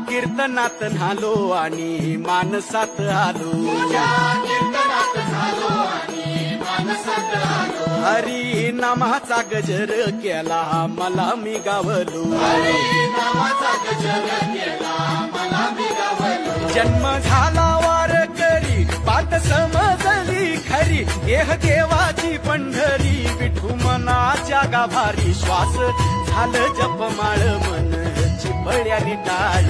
कीर्तनात न्हालो आणि मानसात आलो, हरी नामाचा गजर केला मला मी गावलो, जन्म झाला वारकरी बात समजली खरी, देह देवाची पंढरी विठू मनाच्या गाभारी, श्वास झालं जपमाळ मन चिपळ्याने टाळ,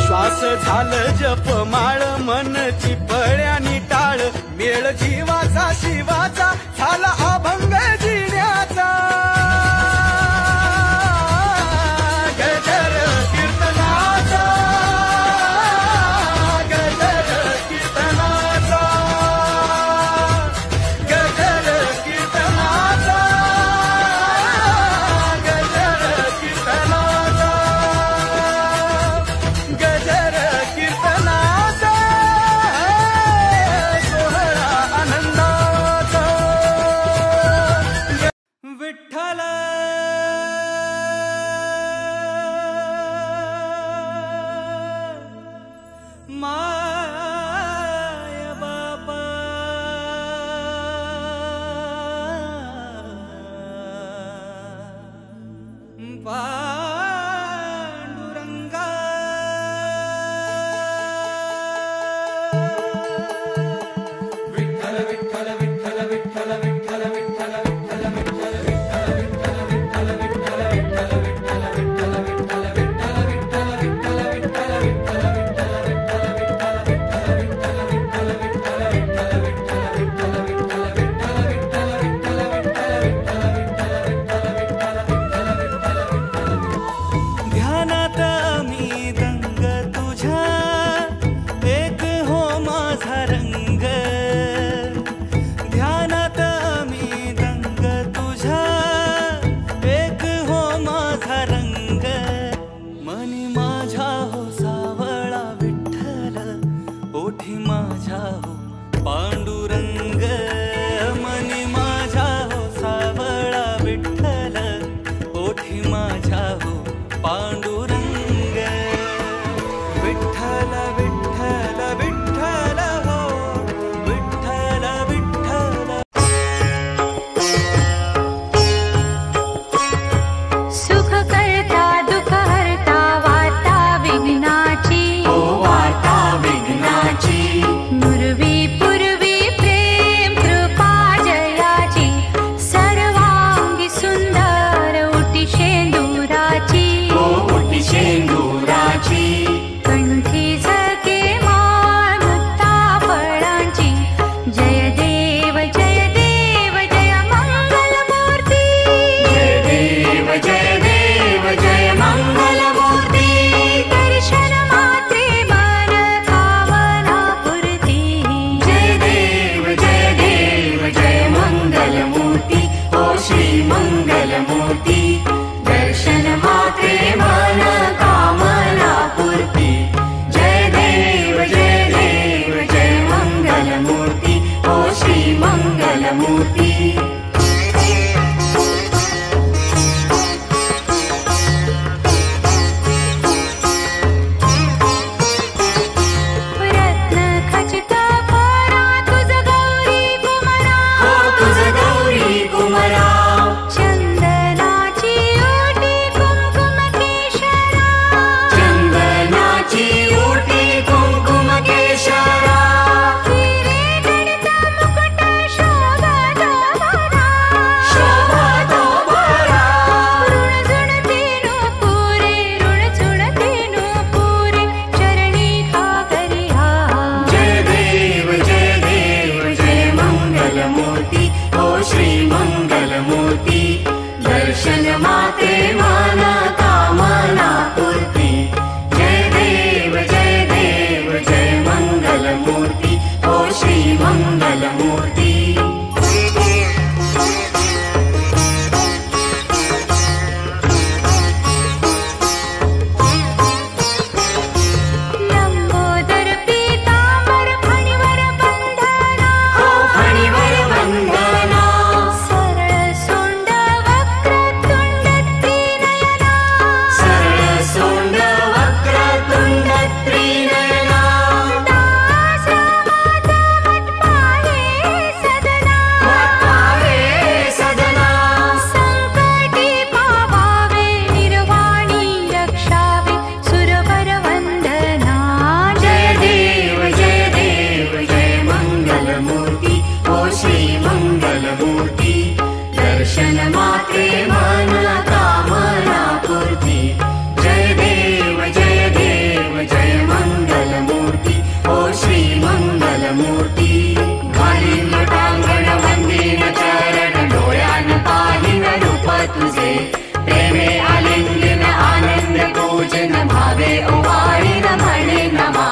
श्वास झालं जपमाळ मन चिपळ्याने टाळ, मेळ जीवाचा शिवाचा झाला अभंग जिण्याचा, गजर कीर्तनाचा, गजर कीर्तनाचा, गजर कीर्तनाचा, गजर कीर्तनाचा, गजर कीर्तनाचा सोहळा आनंदाचा, विठ्ठल माय बापा पांडुरंगा, विठ्ठल विठ्ठल विठ्ठल विठ्ठल विठ्ठल विठ्ठल विठ्ठल विठ्ठल विठ्ठल विठ्ठल विठ्ठल विठ्ठल विठ्ठल विठ्ठल विठ्ठल ध्यानात मी दंग तुझ्या, एक हो माझा रंग, ध्यानात मी दंग तुझ्या, एक हो माझा रंग, मनी माझ्या हो सावळा विठ्ठल, ओठी माझ्या हो पांडुरंग, मनी माझ्या हो सावळा विठ्ठल, ओठी माझ्या हो पांडुरंग, विठ्ठल विठ्ठल विठ्ठल हो विठ्ठल विठ्ठल, सुख करता दुःख हरता वार्ता विघ्नाची, वार्ता विघ्नाची, पूर्वी पूर्वी प्रेम कृपा जयाची, सर्वांगी सुंदर उटी शेंदुराची, ओटी शेंदुराची, कंठी झके माळ मुक्ता फळांची, जय देव जय देव जय मंगल मूर्ती, जय देव जय देव जय मंगल मूर्ती, दर्शन मात्रे मन कामना पुरती, जय देव जय मंगल मूर्ती, ओ श्री मंगल मूर्ती, दर्शन मात्रे मन कामना पूर्ती, जय देव जय मंगल मूर्ती, ओ श्री मंगल मूर्ती, रत्न खचित कोरा तुझ गौरी कुमरा, हो तुझ गौरी कुमरा, चंदनाची ओटी कुंकुम केशरा, चंदनाची ओटी कुंकुम केशरा, हिरे जडित मुकुट शोभत भरा, शोभत भरा, ऋण झुणतेनु पुरे, ऋण झुणतेनु पुरे, चरणी हा करिहा, जय देव जय मंगल मूर्ती, ओ श्री मंगल मूर्ती, दर्शन मात्रे मन कामना पूर्ती, जय देव जय मंगल मूर्ती, ओ श्री मंगल मूर्ती, लंबोदर पीतांबर फणीवर बंधना, फणीवर बंधना, प्रेमे आलिंगन आनंद पूजन भावे उवाळी रमणे नमा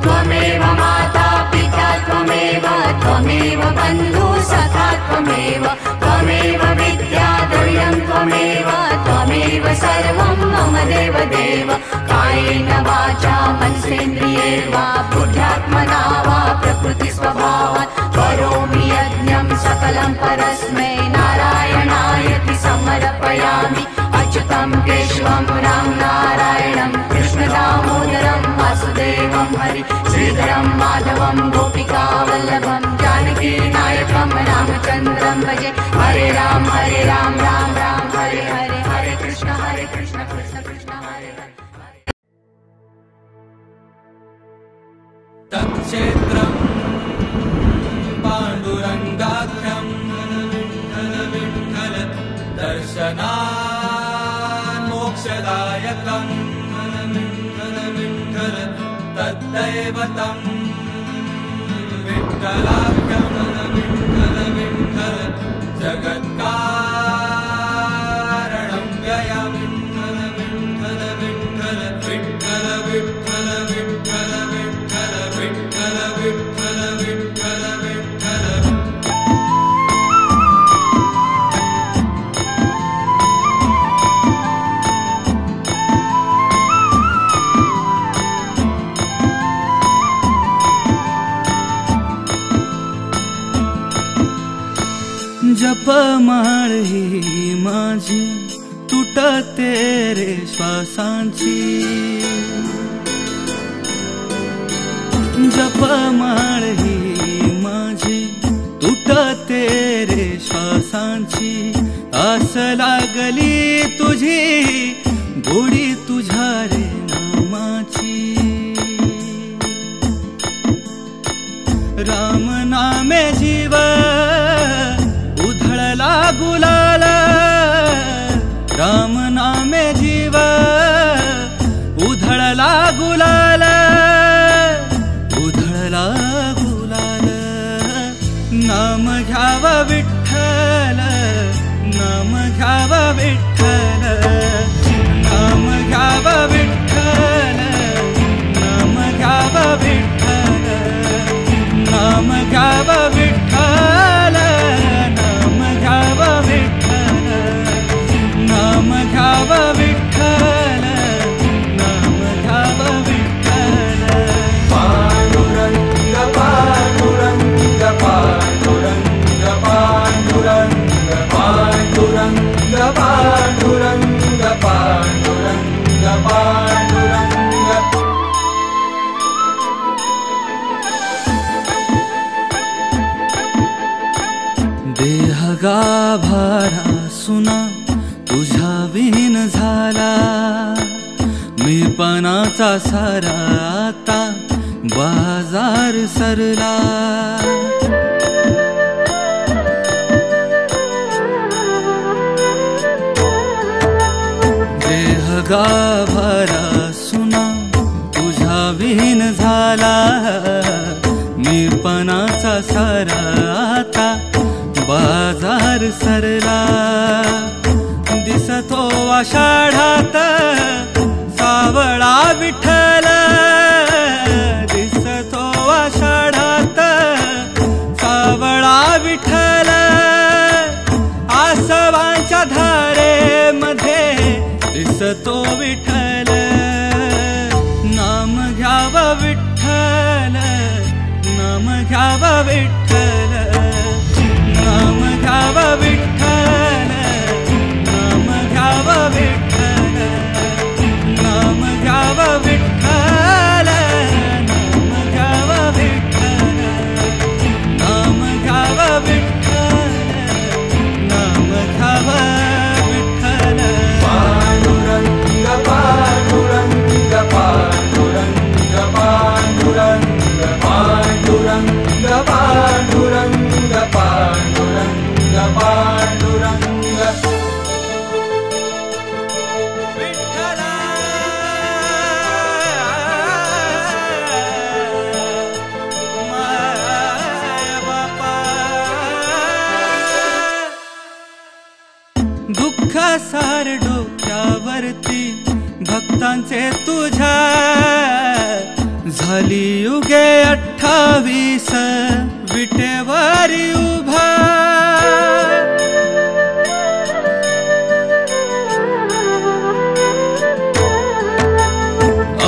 त्वमेव माता पिता त्वमेव बन्धु सखा त्वमेव विद्या द्रव्यं त्वमेव सर्वं मम देव देव कायेन वाचा मनसेन्द्रिये वा बुद्ध्यात्मना वा प्रकृति स्वभावात् करोमि यज्ञं सकलं परस्मै नारायणायति समर्पयामि अच्युतं केशवं राम नारायणं कृष्णदामोदरं वासुदेवं हरि श्रीधरं माधवं गोपिकावल्लभं जानकी नायकं रामचन्द्रं भजे हरे राम राम राम हरे हरे हरे कृष्ण कृष्ण कृष्ण हरे हरे तत्क्षेत्रं पाण्डुरङ्गाख्यं विठ्ठल दर्शनान् मोक्षदायकं विठ्ठल तद्दैवतं विठ्ठलाख्यं विठ्ठल जगत्कारणं व्ययं विठ्ठल विठ्ठल विठ्ठल विठ्ठल विठ्ठल विठ्ठल विठ्ठल विठ्ठल विठ्ठल विठ्ठल जपमाळ ही माझी तुटते रे श्वासांची जपमाळ ही माझी तुटते रे श्वासांची आस लागली तुझी गोडी तुझ्या रे नामाची राम नामे जीव उधळला गुलाल राम नामे जीव उधळला गुलाल उधळला गुलाल नाम घ्याव विठ्ठल नाम घ्याव विठ्ठल नाम घ्याव विठ्ठल नाम घ्याव विठ्ठल नाम घ्याव विठ्ठल नाम घ्याव विठ्ठल नाम घ्याव विठ्ठल नाम घ्याव विठ्ठल पांडुरंग पांडुरंग पांडुरंग पांडुरंग पांडुरंग पांडुरंग पांडुरंग पांडुरंग देह गाभारा सुना तुझ्या विहीन झाला मी पणाचा सारा आता बाजार सरला देह गाभारा सुना तुझ्या विहीन झाला मी पणाचा सारा आता बाजार सरला दिसतो आषाढात सावळा विठ्ठल दिसतो आषाढात सावळा विठ्ठल आसवांच्या धारेमध्ये दिसतो विठ्ठल नाम घ्याव विठ्ठल नाम घ्याव विठ्ठल नाम घ्याव विठ्ठल नाम घ्याव विठ्ठल नाम घ्याव विठ्ठल नाम घ्याव विठ्ठल नाम घ्याव विठ्ठल नाम घ्याव विठ्ठल पांडुरंग पांडुरंग पांडुरंग पांडुरंग पांडुरंग पांडुरंग आरती भक्तांचे तुझ्या झाली युगे 28 विटेवारी उभा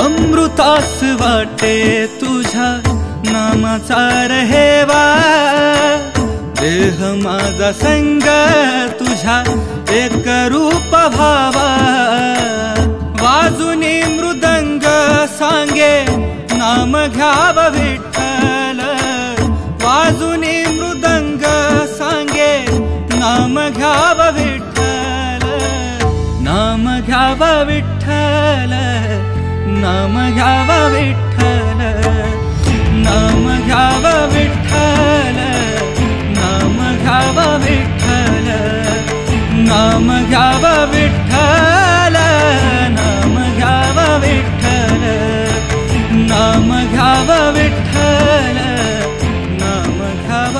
अमृतास वाटे तुझ्या नामाचा रहेवा देह माझा संग तुझ्या एक रूप भावा वाजुनी मृदंग सांगे नाम घ्याव विठ्ठल वाजुनी मृदंग सांगे नाम घ्याव विठ्ठल नाम घ्याव विठ्ठल नाम घ्याव विठ्ठल नाम घ्याव विठ्ठल नाम घ्याव विठ्ठल नाम घ्याव विठ्ठल नाम घ्याव विठ्ठल नाम घ्याव विठ्ठल नाम घ्याव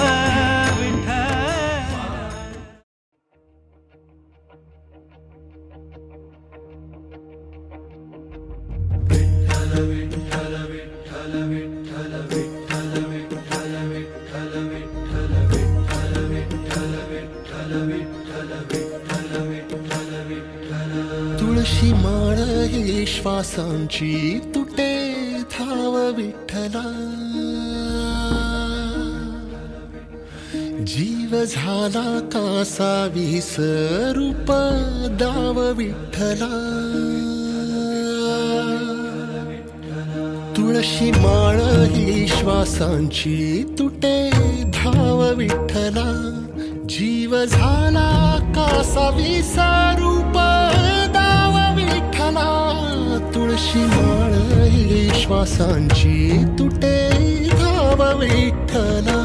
तुळशी माळ ही श्वासांची तुटे धाव विठ्ठला जीव झाला कासा विसरूप दाव विठ्ठला तुळशी माळ ही श्वासांची तुटे धाव विठ्ठला जीव झाला कासा विसरूप दाव विठ्ठला तुळशी माळ ही श्वासांची तुटे धाव विठ्ठला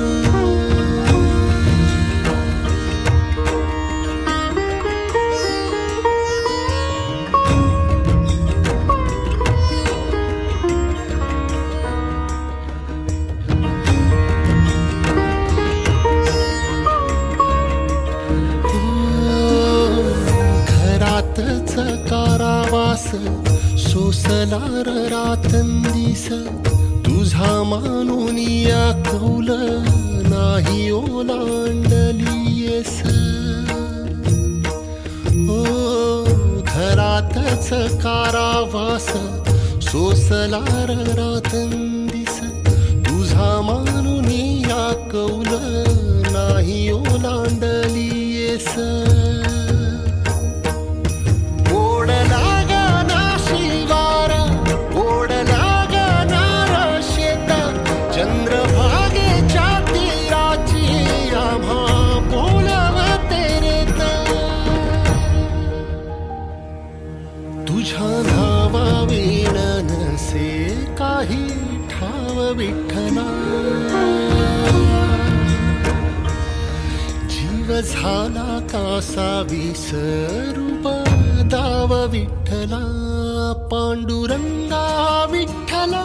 कारावास सोसलार रातंदिस तुझा मानून या कौल नाही ओलांडलीयस ओ घरातच कारावास सोसलार रातंदिस तुझा मानून या कौल नाही ओलांडलीयस तुझ्या नावा विण नसे काही ठाव विठ्ठला जीव झाला कासा विसरूप दाव विठ्ठला पांडुरंगा विठ्ठला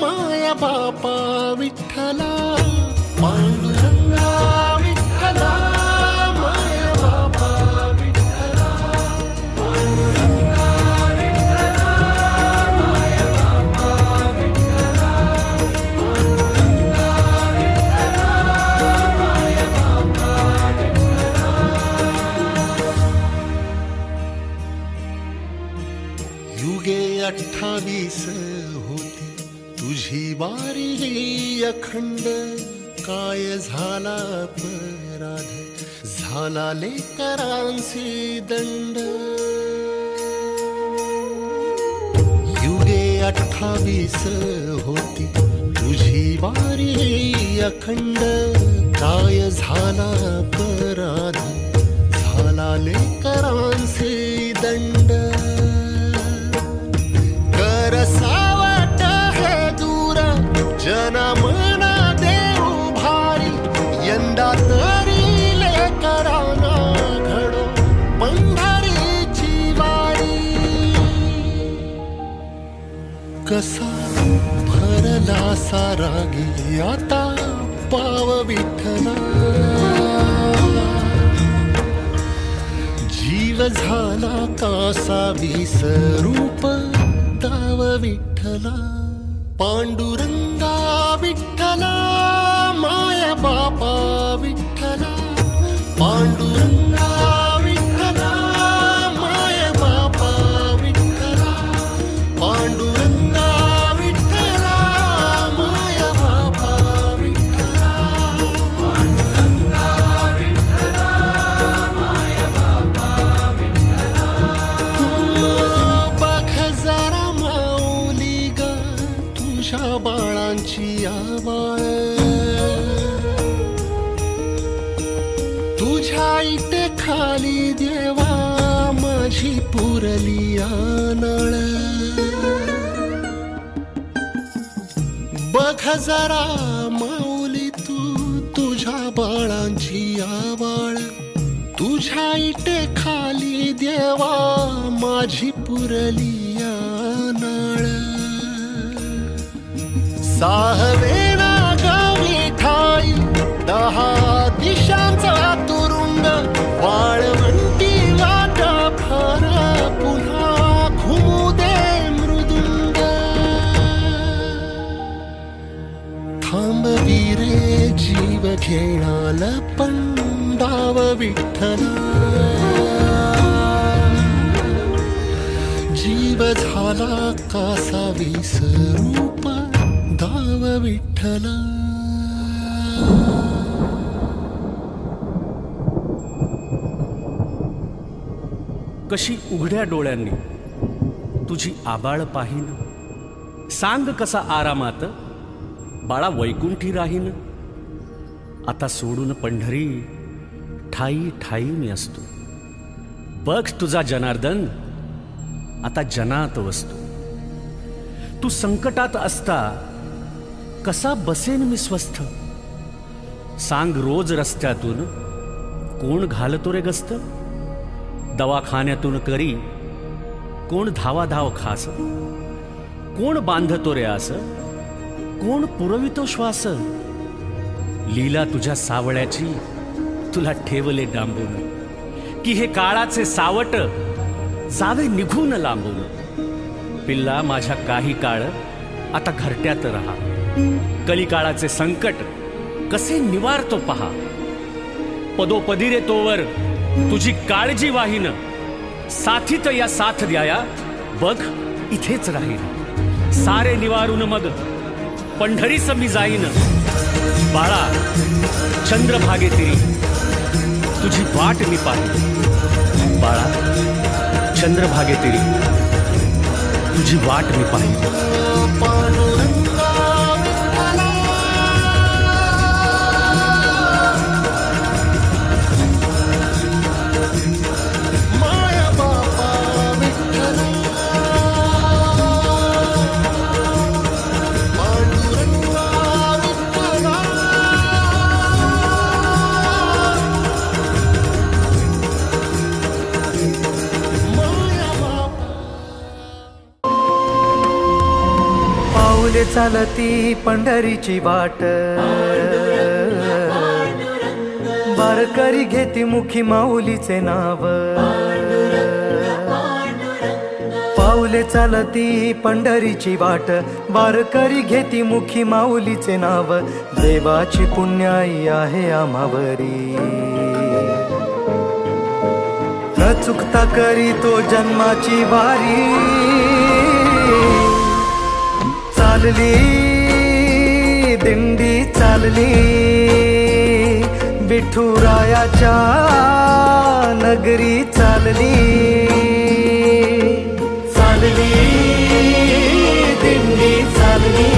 माया बापा विठ्ठला पांडुरंगा विठ्ठला माया बापा विठ्ठला युगे 28 होती तुझी वारी अखंड काय झाला अपराध झाला लेकरांचे दंड युगे 28 होती तुझी वारी अखंड काय झाला अपराध झाला लेकरांचे दंड सावट हे दूर जना मना देऊ भारी यंदा तरी लेकरांना घडो पंढरीची वारी कसा भरला सारा गे आता पाव विठ्ठला जीव झाला कासा विसरूप दाव विठ्ठला पांडुरंगा विठ्ठला माया बापा विठ्ठला पांडुरंगा विठ्ठला माया बापा विठ्ठला पांडुरंगा विठ्ठला माया बापा विठ्ठला पांडुरंगा विठ्ठला माया बापा विठ्ठला बघ जरा माऊली ग तुझ्या बाळांची आवाळ तुझ्या इथे खाली देवा माझी पुरली आनळ बघ जरा माऊली तू तुझ्या बाळांची आवाळ तुझ्या इथे खाली देवा माझी पुरली आनळ साहवेना गावी ठाई 10 दिशांचा तुरुंग वाळवंटी वाटा फार पुन्हा घुमू दे मृदुंग थांबवी रे जीव घेणाल पंडाव विठ्ठला जीव झाला कासा विसरूप दाव विठ्ठला कशी उघड्या डोळ्यांनी तुझी आबाळ पाहीन सांग कसा आरामात बाळा वैकुंठी राहीन आता सोडून पंढरी ठाई ठाई मी असतो बघ तुझा जनार्दन आता जनात वसतो तू संकटात असता कसा बसेन मी स्वस्थ सांग रोज रस्त्यातून कोण घालतो रे गस्त दवाखान्यातून करी कोण धावाधाव खास कोण बांधतो रे आस कोण पुरवितो श्वास लीला तुझ्या सावळ्याची तुला ठेवले डांबून की हे काळाचे सावट जावे निघून लांबून पिल्ला माझ्या काही काळ आता घरट्यात रहा कलिकाळाचे संकट कसे निवारतो पहा पदोपदी रे तोवर तुझी काळजी वाहीन साथीत या साथ द्याया बघ इथेच राहीन सारे निवारून मग पंढरीस मी जाईन बाळा चंद्रभागे तिरी तुझी वाट मी पाहीन बाळा चंद्रभागे तिरी तुझी वाट मी पाहीन चालती पंढरीची वाट वारकरी घेती मुखी माऊलीचे नाव पाऊले चालती पंढरीची वाट वारकरी घेती मुखी माऊलीचे नाव देवाची पुण्याई आहे आम्हावरी न चुकता करी तो जन्माची वारी चालली दिंडी चालली विठुरायाच्या नगरी चालली चालली दिंडी चालली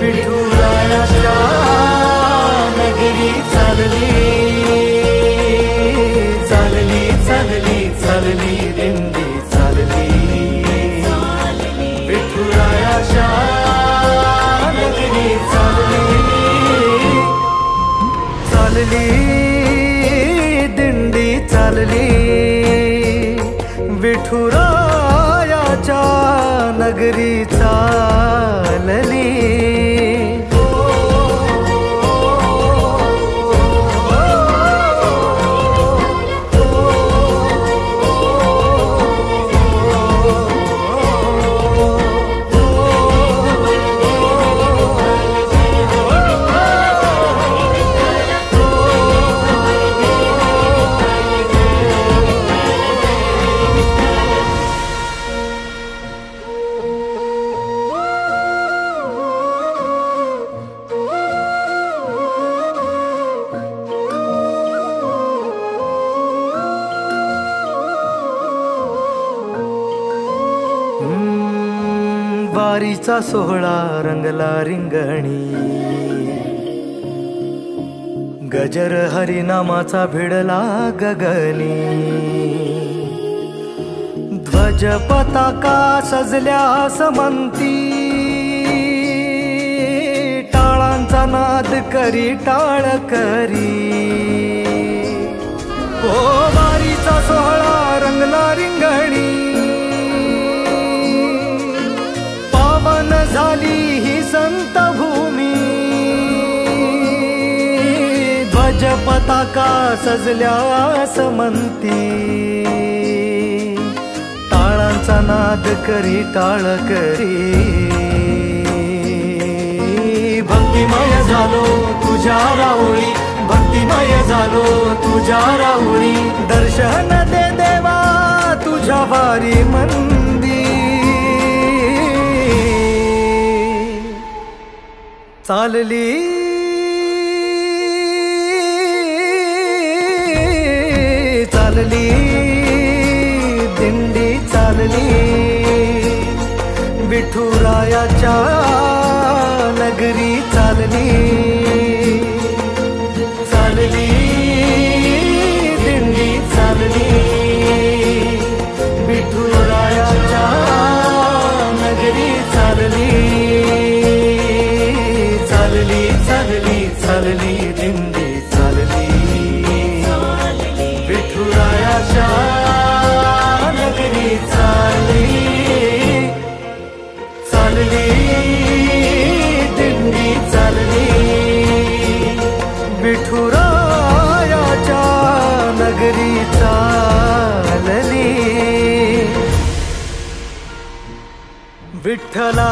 विठुरायाच्या नगरी चालली चालली चालली चालली दिंडी चालली विठुरायाच्या नगरी चालली चालली दिंडी चालली विठुरायाच्या नगरी चालली वारीचा सोहळा रंगला रिंगणी, गजर हरिनामाचा भिडला गगनी, ध्वज पताका सजल्या समंती, टाळांचा नाद करी टाळ करी, ओ वारीचा सोहळा रंगला रिंगणी, पावन झाली ही संत भूमी, ध्वज पताका सजल्या समंती, टाळांचा नाद करी टाळ करी, भक्तिमय झालो तुझ्या राऊळी, भक्तिमय झालो तुझ्या राऊळी, दर्शन दे देवा तुझ्या वारी मंदी, चालली चालली दिंडी चालली, विठुरायाच्या नगरी चालली, चालली दिंडी चालली, विठुरायाच्या नगरी चालली, चालली चालली चालली दिंडी चालली, विठुरायाच्या नगरी चालली, चालली दिंडी चालली, विठुरायाच्या नगरी चालली, विठ्ठला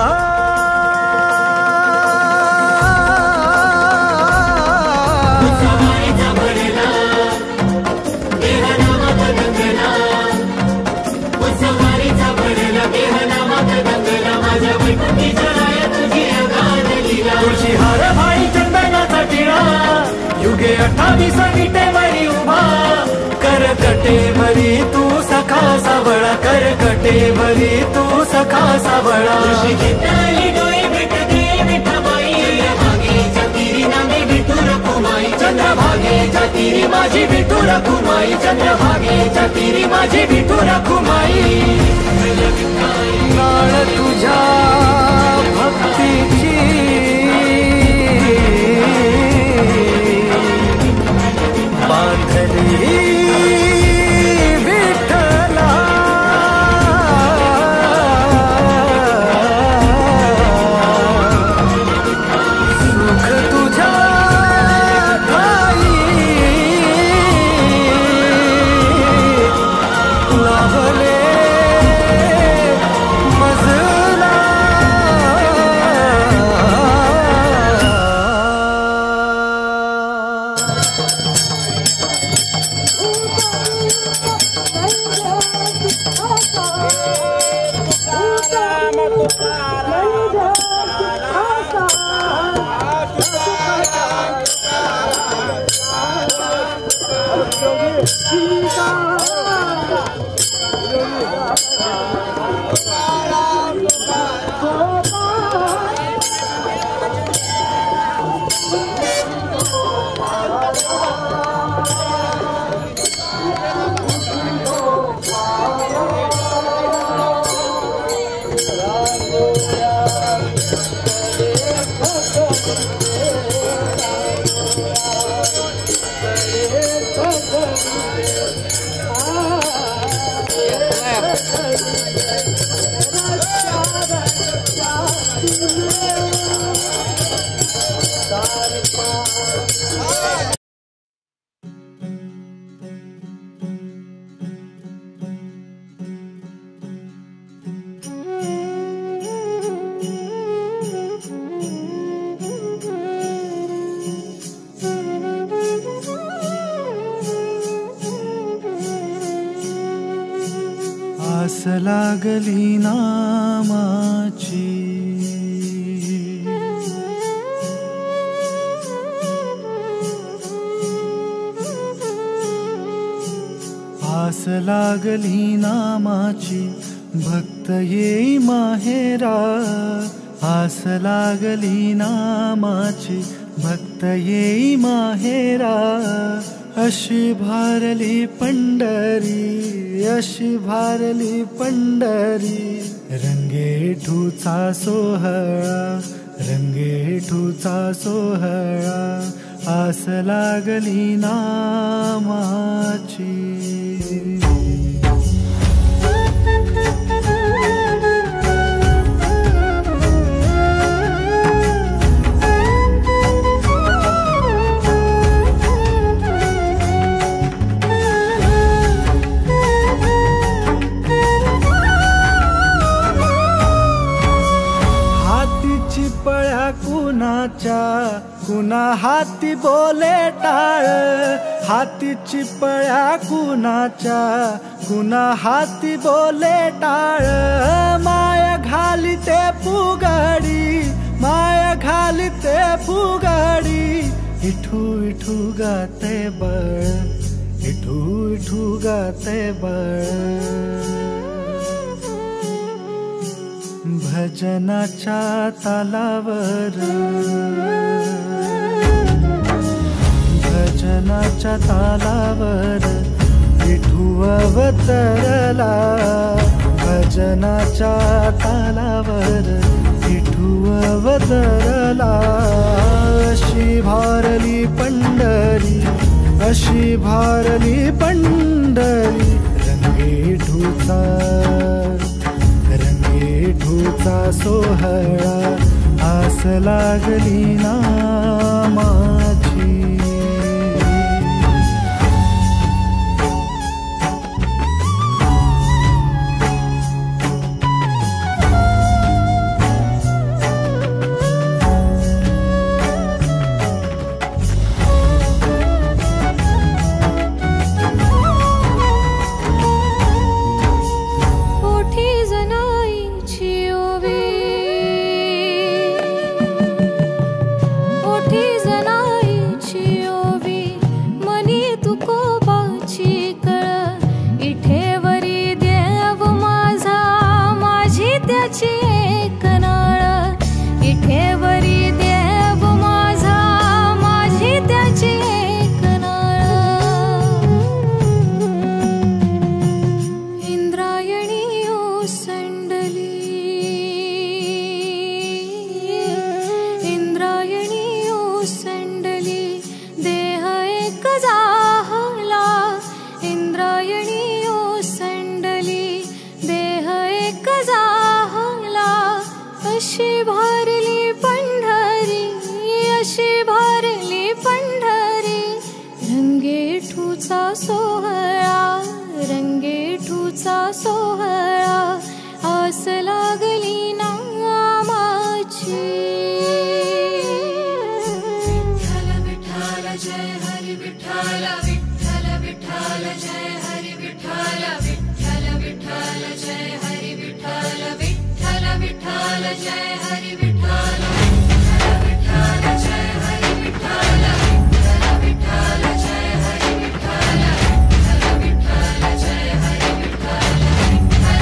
तुळशी हार भाई चंदनाचा टिळा, युगे 28 विटेवरी उभा, करकटेवरी तू सखा सावळा, करकटेवरी तू सखा सावळा, तुळशी घेतली डोळे भेटते विठ्ठबाई, चंद्रभागेच्या तीरी नामे विठू रखुमाई, चंद्रभागेच्या तीरी माझी विठू रखुमाई, चंद्रभागेच्या तीरी माझी विठू रखुमाई, नाळ तुझ्या भक्तीची बांधली विठ्ठला, सुख तुझ्या ठाई लाभले मजला, आस लागली नामाची, आस लागली नामाची भक्त येई माहेरा, आस लागली नामाची भक्त येई माहेरा. अशी भारली पंढरी, अशी भारली पंढरी, रंगेठूचा सोहळा, रंगेठूचा सोहळा, आस लागली नामाची. कुणा हाती बोले टाळ, हातीची पळ्या कुणाच्या, कुणा हाती बोले टाळ. माया घालिते फुगाडी, माया घालिते फुगाडी, इठू इठू गाते बळ, इठू इठू गाते बळ. भजनाच्या तालावर, भजनाच्या तालावर विठू अवतरला, भजनाच्या तालावर विठू अवतरला. अशी भारली पंढरी, अशी भारली पंढरी, रंगेठूचा, रंगेठूचा सोहळा, आस लागली नामाची. सोहळा, आस लागली नामाची. विठ्ठल विठ्ठल जय हरी विठ्ठल, विठ्ठल विठ्ठल जय हरी विठ्ठल, विठ्ठल विठ्ठल जय हरी विठ्ठल, विठ्ठल विठ्ठल जय हरी विठ्ठल, विठ्ठल विठ्ठल जय हरी विठ्ठल, विठ्ठल विठ्ठल जय हरी विठ्ठल, विठ्ठल विठ्ठल जय हरी विठ्ठल, विठ्ठल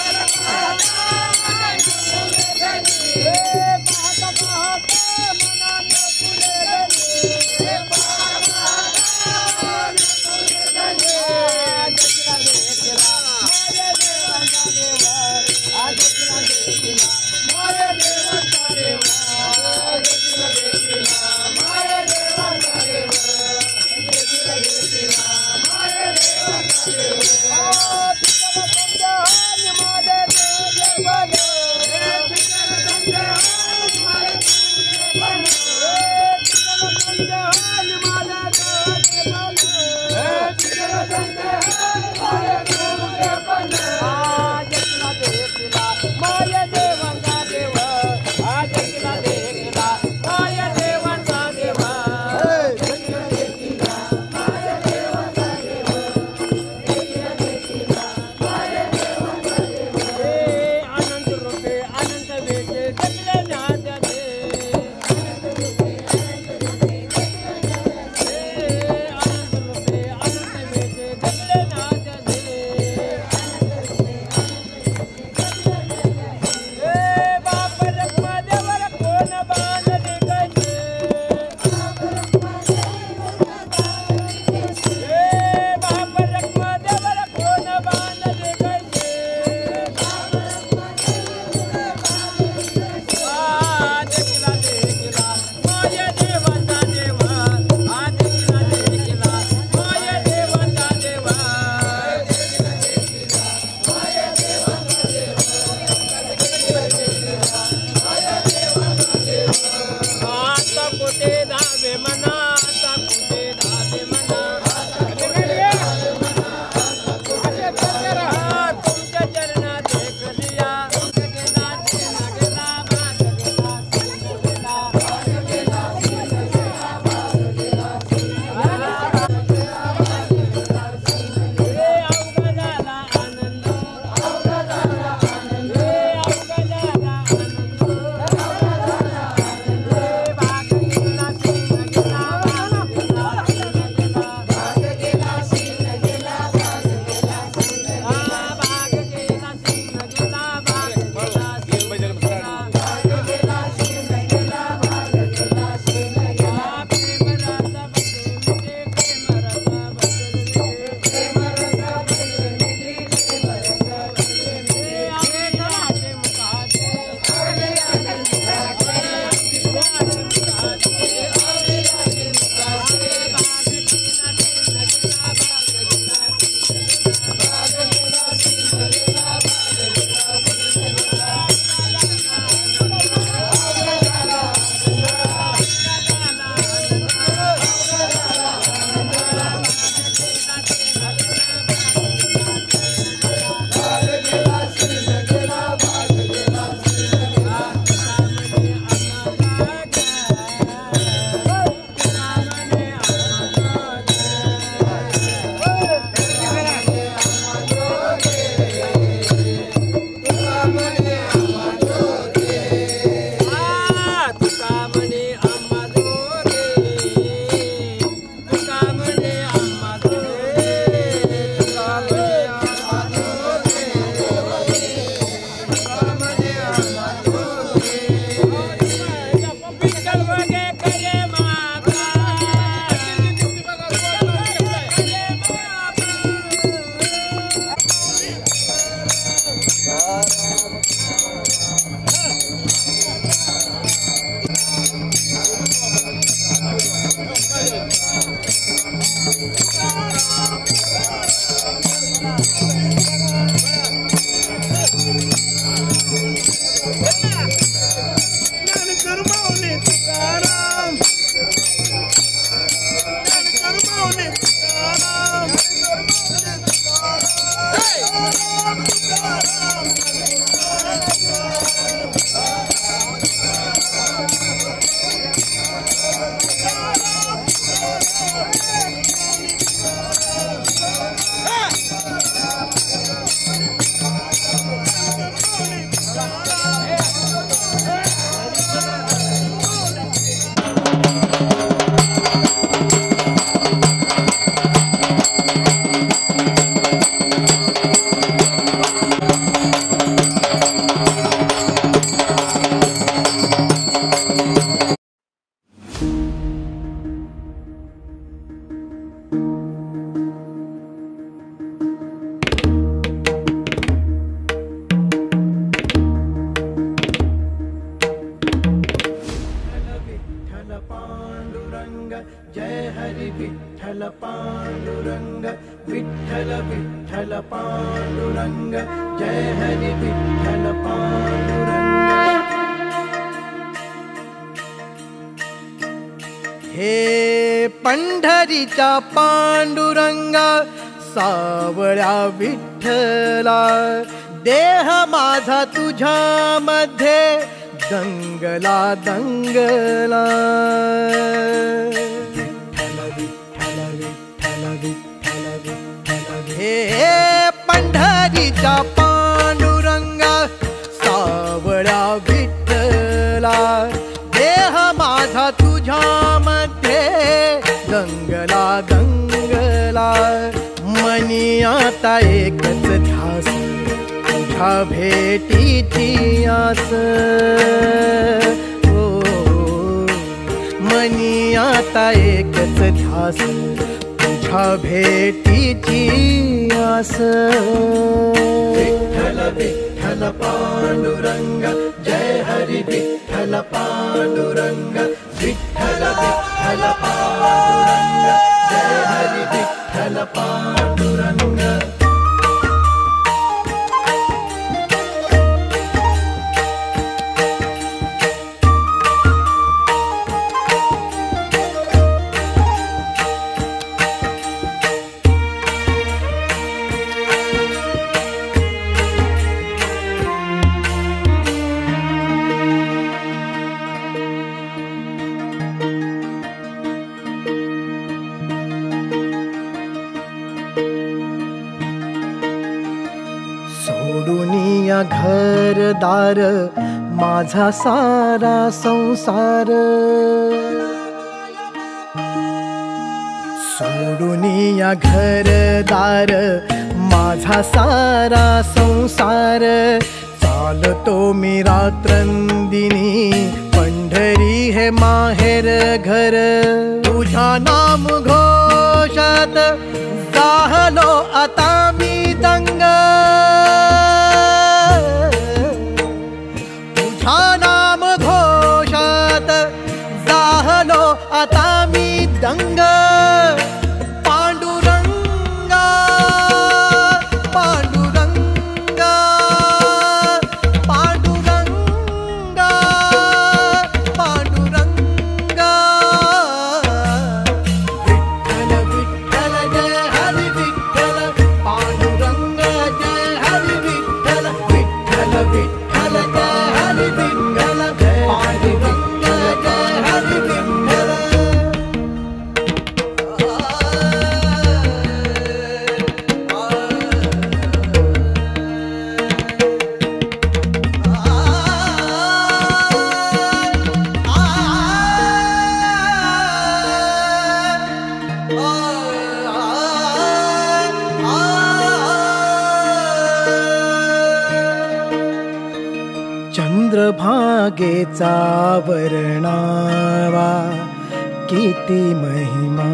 Para पंढरीच्या पांडुरंगा सावळ्या विठ्ठला देह माझा तुझ्या मध्ये दंगला दंगला विठ्ठल विठ्ठल विठ्ठल विठ्ठल हे पंढरीच्या पांडुरंगा सावळ्या विठ्ठला देह माझा तुझ्या मध्ये दंगला दंगला मनी आता एकच ध्यास तुझ्या भेटीची आस मनी आता एकच ध्यास तुझ्या भेटीची आस विठ्ठल विठ्ठल पांडुरंग जय हरी विठ्ठल पांडुरंग विठ्ठल विठ्ठल पांडुरंग जय हरी विठ्ठल पांडुरंग सोडूनिया घरदार माझा सारा संसार सोडूनिया घरदार माझा सारा संसार चालतो मी रात्रंदिनी पंढरी हे माहेर घर तुझ्या नाम घोषात जाहलो आता मी दंग तुझ्या नाम घोषात जाहलो आता मी दंग पांडुरंगा पांडुरंगा पांडुरंगा पांडुरंगा विठ्ठल विठ्ठल जय हरी विठ्ठल पांडुरंग जय हरी विठ्ठल विठ्ठल विठ्ठल जय हरी विठ्ठल पांडुरंग जय हरी विठ्ठल चंद्रभागेचा वर्णावा किती महिमा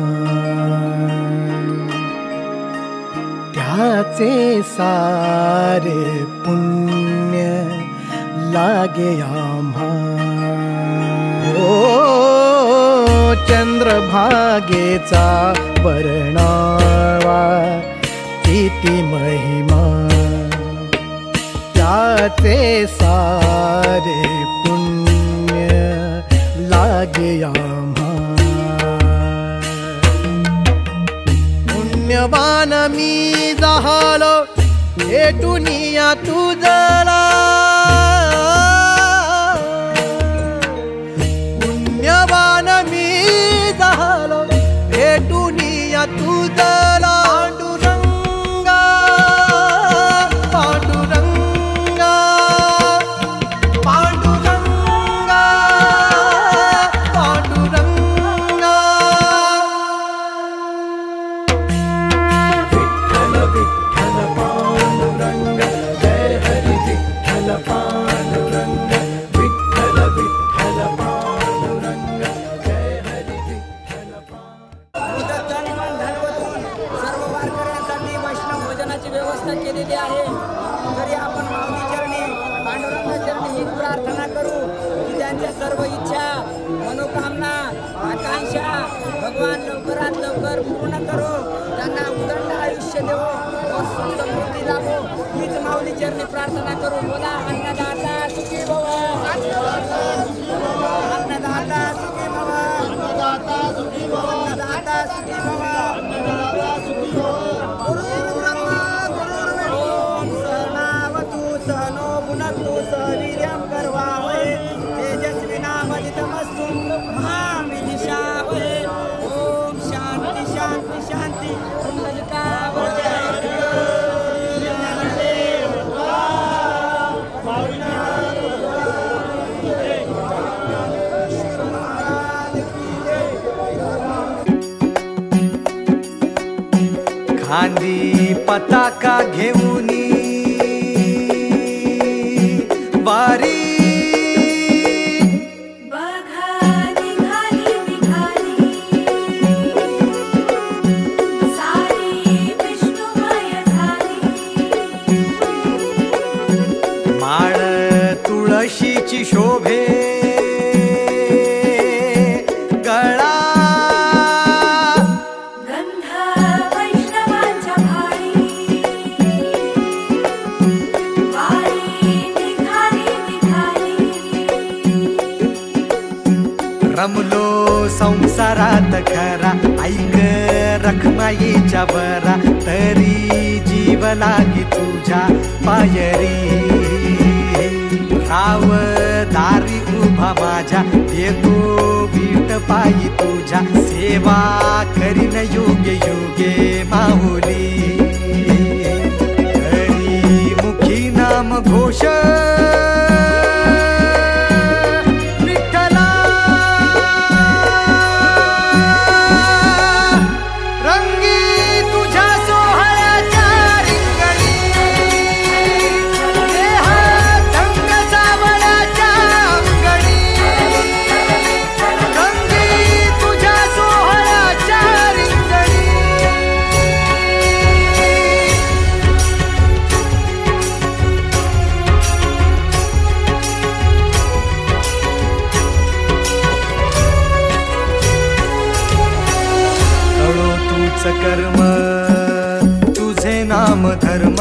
त्याचे सारे पुण्य लागे आम्हा ओ चंद्रभागेचा वर्णावा किती महिमा त्याचे सारे पुण्य लागे आम्हा. पुण्यवान मी झालो भेटुनिया तुझला. पुण्यवान मी झालो भेटुनिया तुझला. व्यवस्था केलेली आहे. तरी आपण माऊली चरणी पांडुरंग चरणी ही प्रार्थना करू की त्यांच्या सर्व इच्छा मनोकामना आकांक्षा भगवान लवकरात लवकर पूर्ण करो. त्यांना उदंड आयुष्य देवो व सुख समृद्धी लाभो हीच माऊली चरणी प्रार्थना करू. बोला अन्नदाता सुखी भव. अन्नदाता सुखी भव. अन्नदाता सुखी भव. अन्नदाता सुखी भव. अन्नदाता सुखी भव. सहनो पुनक्तु सवीर्यं करवावहे तेजस्विनामदितमस्तु महाविदिशावहे. ओम शांति शांति शांति. कुंडलिकावहे खांदी पताका घेऊनी वारी. बघा निघाली निघाली सारी विष्णुमय झाली. माळ तुळशीची शोभे गळा. गंध वैष्णवांच्या भाळी वारी निघाली निघाली. रमलो संसारात खरा ऐक रखमाईच्या बरा. तरी जीव लागी तुझ्या पायरी. राव दारी उभा माझ्या येतो वीट पायी तुझ्या. सेवा करीन योग्य योगे माऊली. हरी मुखी नाम घोष कर्म तुझे नाम धर्म.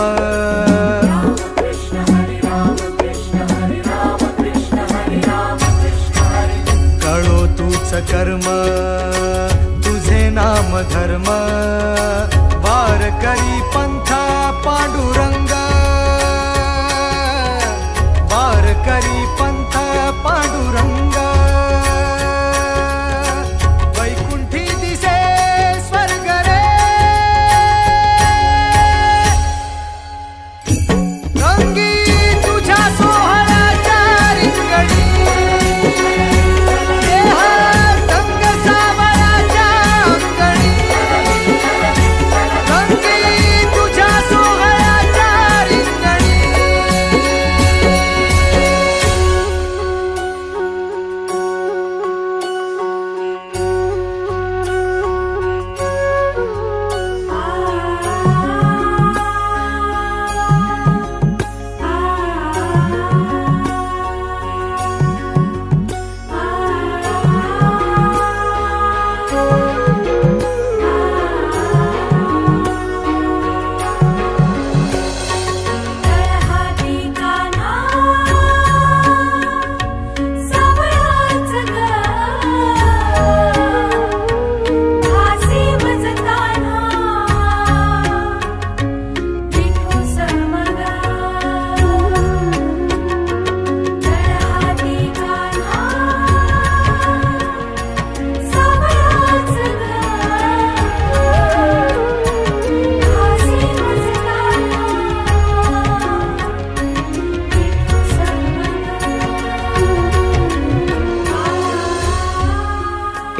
राम कृष्ण हरे राम कृष्ण हरे राम कृष्ण हरे राम कृष्ण हरे. कळो तूच कर्म तुझे नाम धर्म. वार करी पंथ पांडुरंग. वार करी पंथ पांडुरंग. वैकुंठी दिसे स्वर्ग रे. रंगी तुझ्या सोहळ्याच्या रिंगणी. देह रंग सावळाच्या अंगणी.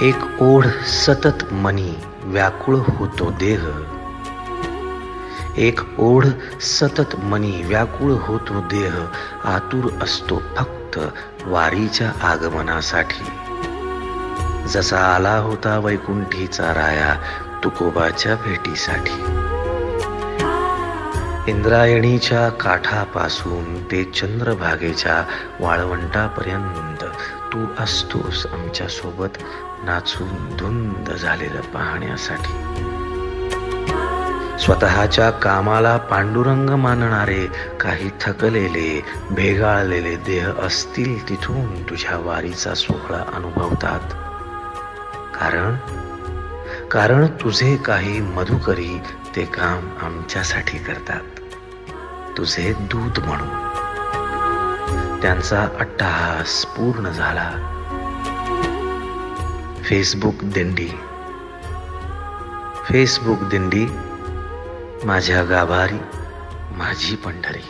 एक ओढ सतत मनी व्याकुळ होतो देह, एक ओढ सतत मनी व्याकुळ होतो देह, आतुर असतो फक्त वारीच्या आगमनासाठी. जसा आला होता वैकुंठीचा राया तुकोबाच्या भेटीसाठी. इंद्रायणीच्या काठापासून ते चंद्रभागेच्या वाळवंटापर्यंत तू असतोस आमच्या सोबत नाचून धुंद झालेलं पाहण्यासाठी. स्वतःच्या कामाला पांडुरंग मानणारे काही थकलेले भेगाळलेले देह असतील तिथून तुझ्या वारीचा सोहळा अनुभवतात. कारण तुझे काही मधुकरी ते काम आमच्यासाठी करतात, तुझे दूत म्हणून. त्यांचा अट्टहास पूर्ण झाला. फेसबुक दिंडी माझ्या गाभारी माझी पंढरी.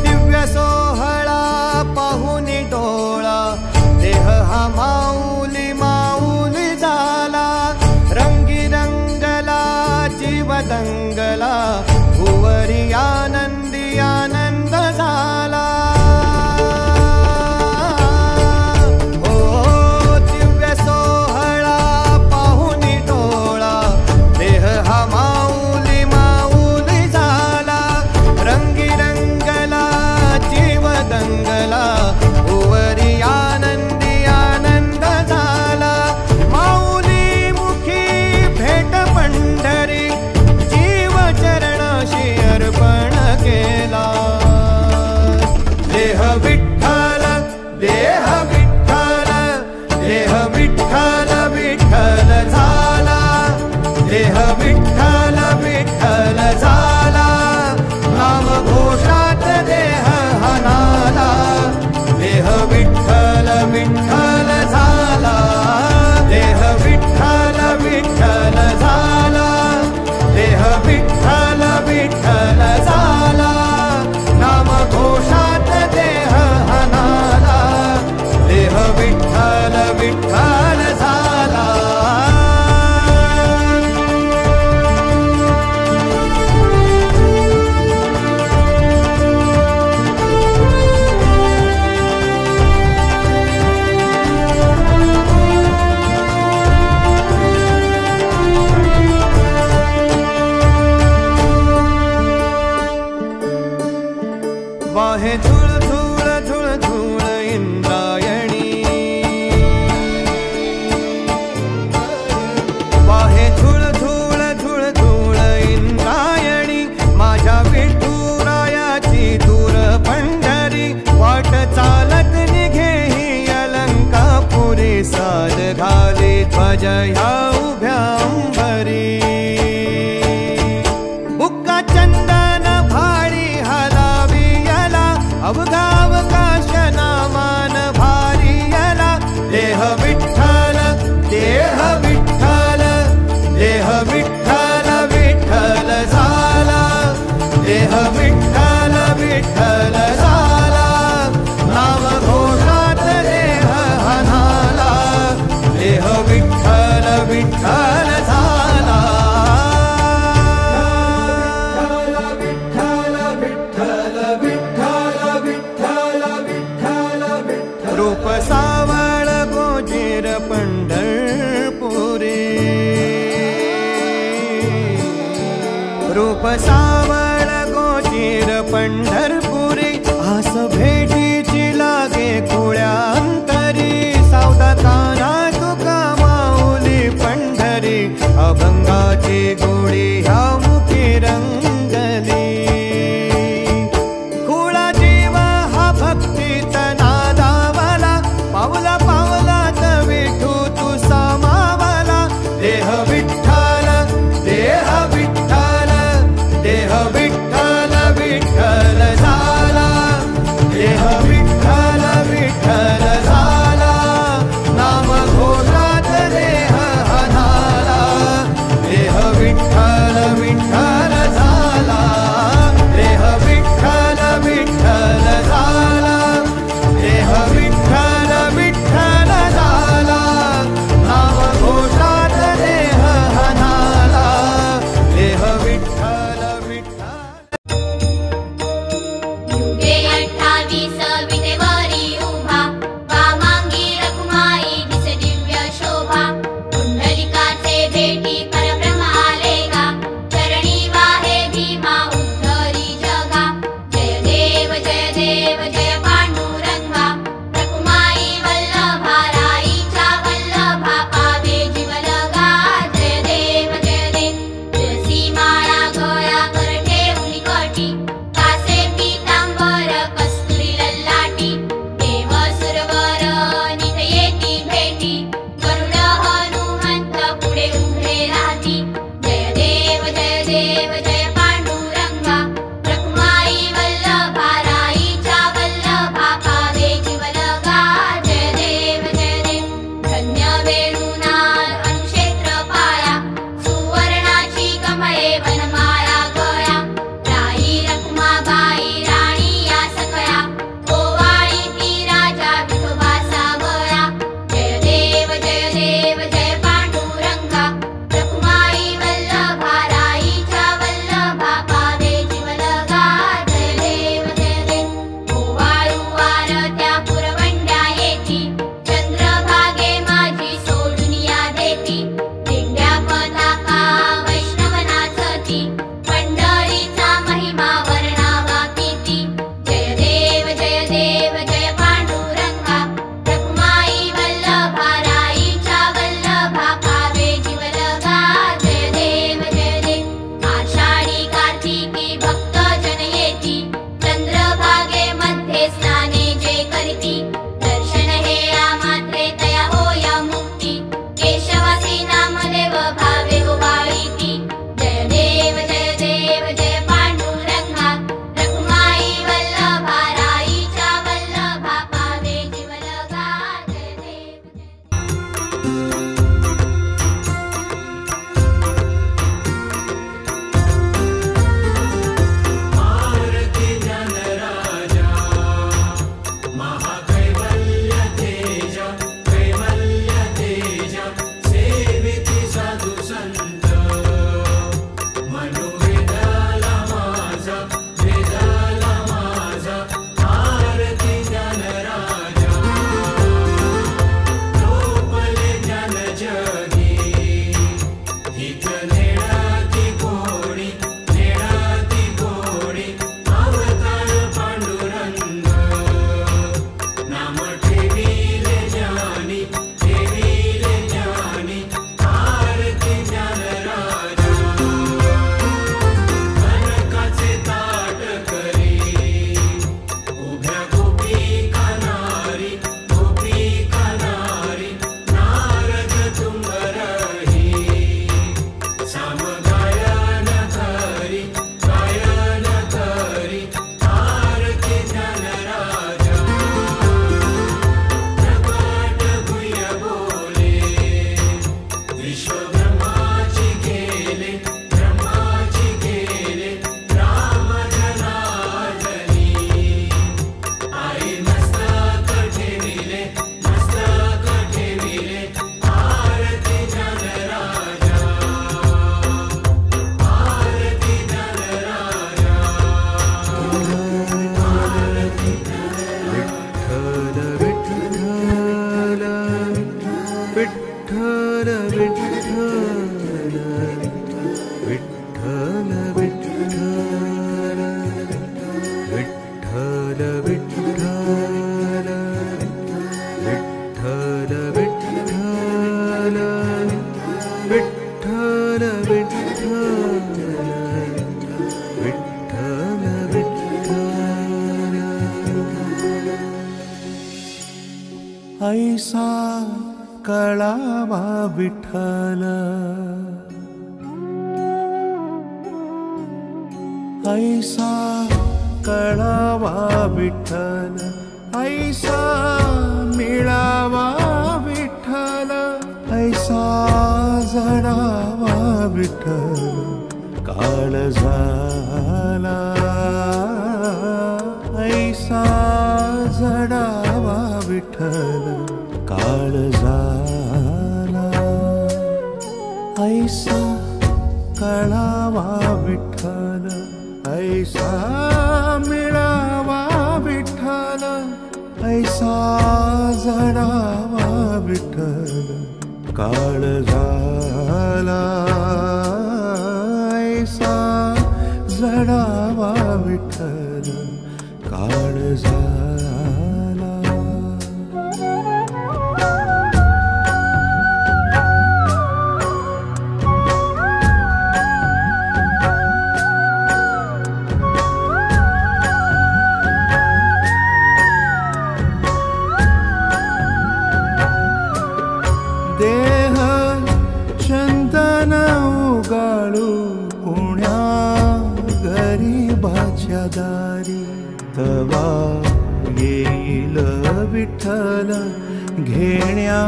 दिव्य सोहळा पाहून डोळा देह हा माऊली माऊली झाला. रंगी रंगला जीव दंगला भुवरी आनंदी आनंद झाला. वाहे झुळ झुळ झुळ झुळ इंद्रायणी. वाहे झुळ झुळ झुळ झुळ इंद्रायणी. माझ्या विठुरायाची दूर पंढरी. वाट चालत निघे ही अलंकापुरी. साद घाली ध्वज ह्या उभ्या अंबरी. बुक्का चंदन भाडी हलावी अवघावकाश नामान भारी यला. देह विठ्ठल देह विठ्ठल देह विठ्ठल विठ्ठल झाला. देह विठ्ठल विठ्ठल झाला. नाम घोषात देह हनाला. देह विठ्ठल विठ्ठल झाला. रूप सावळ गोजीर पंढरपुरी. रूप सावळ गोजीर पंढरपुरी. आस भेटीची लागे खुळ्या अंतरी. सावधा काना तुका माऊली पंढरी. अभंगाची गोडी ह्या मुखी रंगली. खुळा जीव हा भक्तीत नादावला. पावला पावलात विठू तू सामावला. देह विठ्ठल देह विठ्ठल देह विठ्ठल विठ्ठल झाला. देह विठ्ठल विठ्ठल झाला. नाम घोषात देह हनाला. देह विठ्ठल विठ्ठल झाला. विठ्ठल विठ्ठल विठ्ठल विठ्ठल ऐसा कळावा विठ्ठल ऐसा कळावा विठ्ठल ऐसा मिळावा विठ्ठल ऐसा जडावा विठ्ठल काळ झाला ऐसा जडावा विठ्ठल काळ झाला ऐसा कळावा विठ्ठल ऐसा मिळावा विठ्ठल ऐसा जडावा विठ्ठल काळ झाला ऐसा जडावा विठ्ठल काळ झाला देह चंदन उगाळू पुण्या गरीबाच्या दारी तवा येईल विठ्ठल घेण्या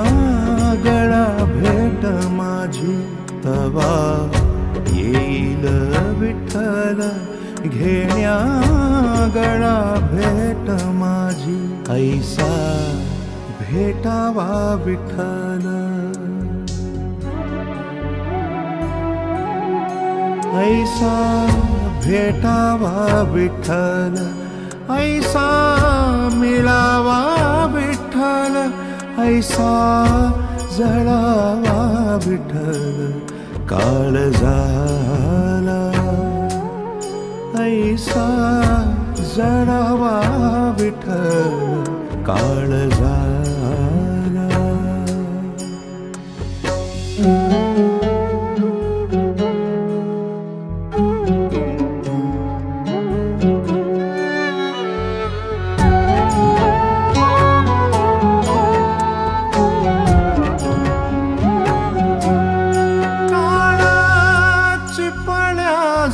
गळा भेट माझी तवा येईल विठ्ठल घेण्या गळा भेट माझी ऐसा भेटावा विठ्ठल ऐसा भेटावा विठ्ठल ऐसा मिळावा विठ्ठल ऐसा जळावा विठ्ठल काळ झाला ऐसा जळावा विठ्ठल काळ झाला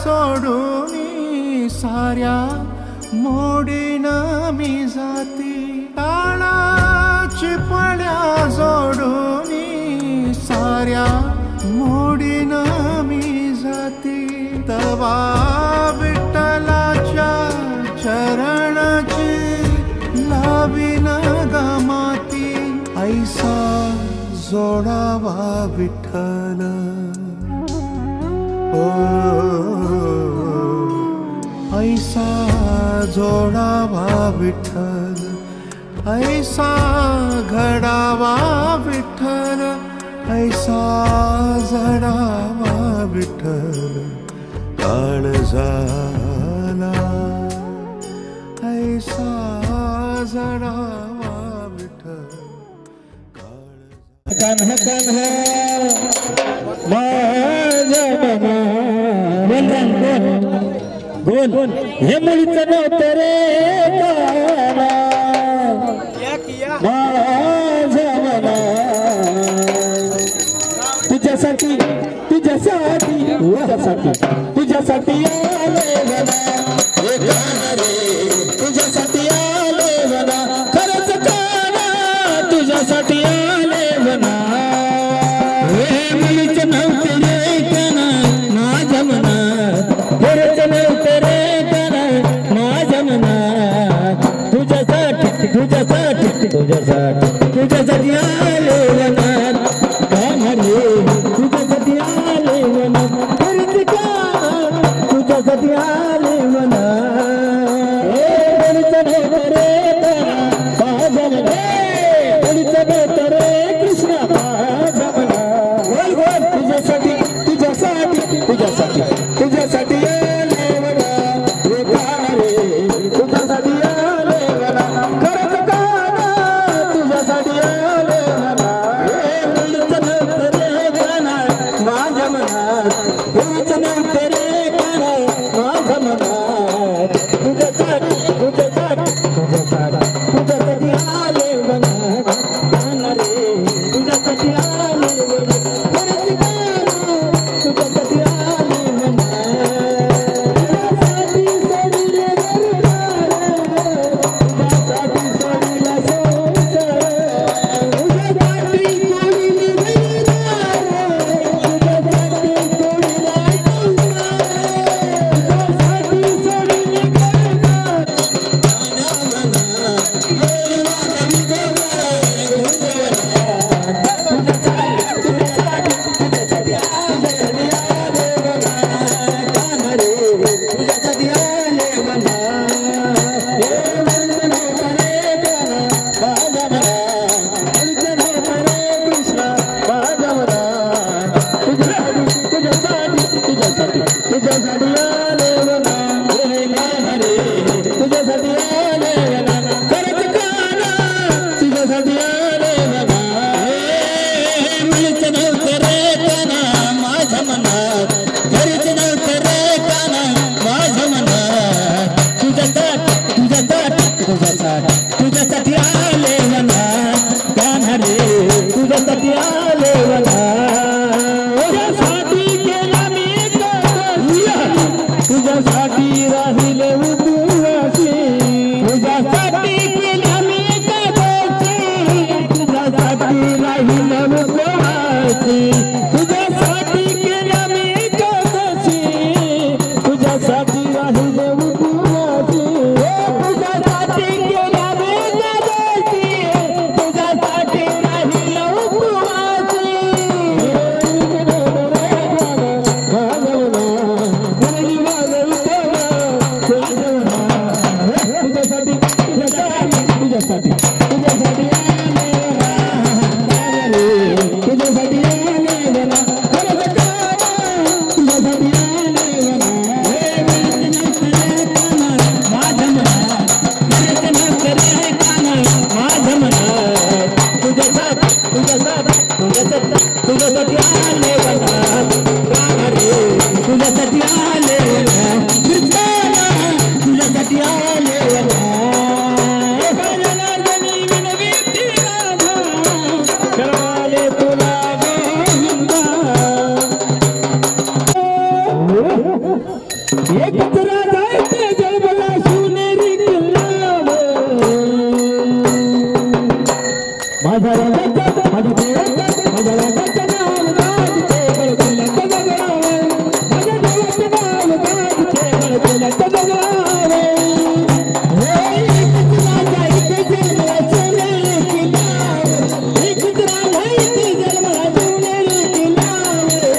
सोडून साऱ्या मोडीन मी जाती टाळाची पड्या जोडून साऱ्या मोडीन मी जाती तवा विठ्ठलाच्या चरणाची लावीन गमाती ऐसा जोडावा विठ्ठल ऐसा जोडावा विठ्ठल ऐसा घडावा विठ्ठल ऐसा जडावा विठ्ठल काळ झाला ऐसा जडावा विठ्ठल कान्हा कान्हा माझ्या मना बोल बोल हे मुलीचं नव्हतं रे काना माझ्या मना तुझ्यासाठी तुझ्यासाठी तुझ्यासाठी तुझ्यासाठी आले म्हणा हे काना रे तुझ्यासाठी आले म्हणा खरंच काना तुझ्यासाठी आले म्हणा हे मुलीचं नव्हतं रे काना माझ्या मना खरंच नव्हतं रे काना माझ्या मना तुझ्यासाठी तुझ्यासाठी तुझ्यासाठी तुझ्यासाठी आले म्हणा काना रे तुझ्यासाठी आले म्हणा खरंच काना तुझ्यासाठी माझ्या मनात हेच नव्हते रे काना माझ्या मनात तुझ्यासाठी आले मनात काना रे तुझ्यासाठी आले तुझ्यासाठी आले तुझ्यासाठी आले मना कान्हा रे तुझ्यासाठी आले मना तुझ्यासाठी केला मी तुझ्यासाठी राहिले उपवासी तुझ्यासाठी केला मी तुझ्यासाठी राहिले उपवासी तुझ्यासाठी केला मी तुझ्यासाठी राहिले उपवासी तुझ्यासाठी आले तुझ्यासाठी आले तुझ्यासाठी आले कराले तुला एकत्र जायचे जन्मला शिवनेरी किल्ला माझा राजा माझ्या देवाचा माझ्या राजाचं नाव गाजते गडकिल्ल्याचं गगनावे माझ्या देवाचं नाव गाजते गडकिल्ल्याचं गगनावे एकच राजा इथे जन्मला शिवनेरी किल्ल्यावर एकच राजा इथे जन्मला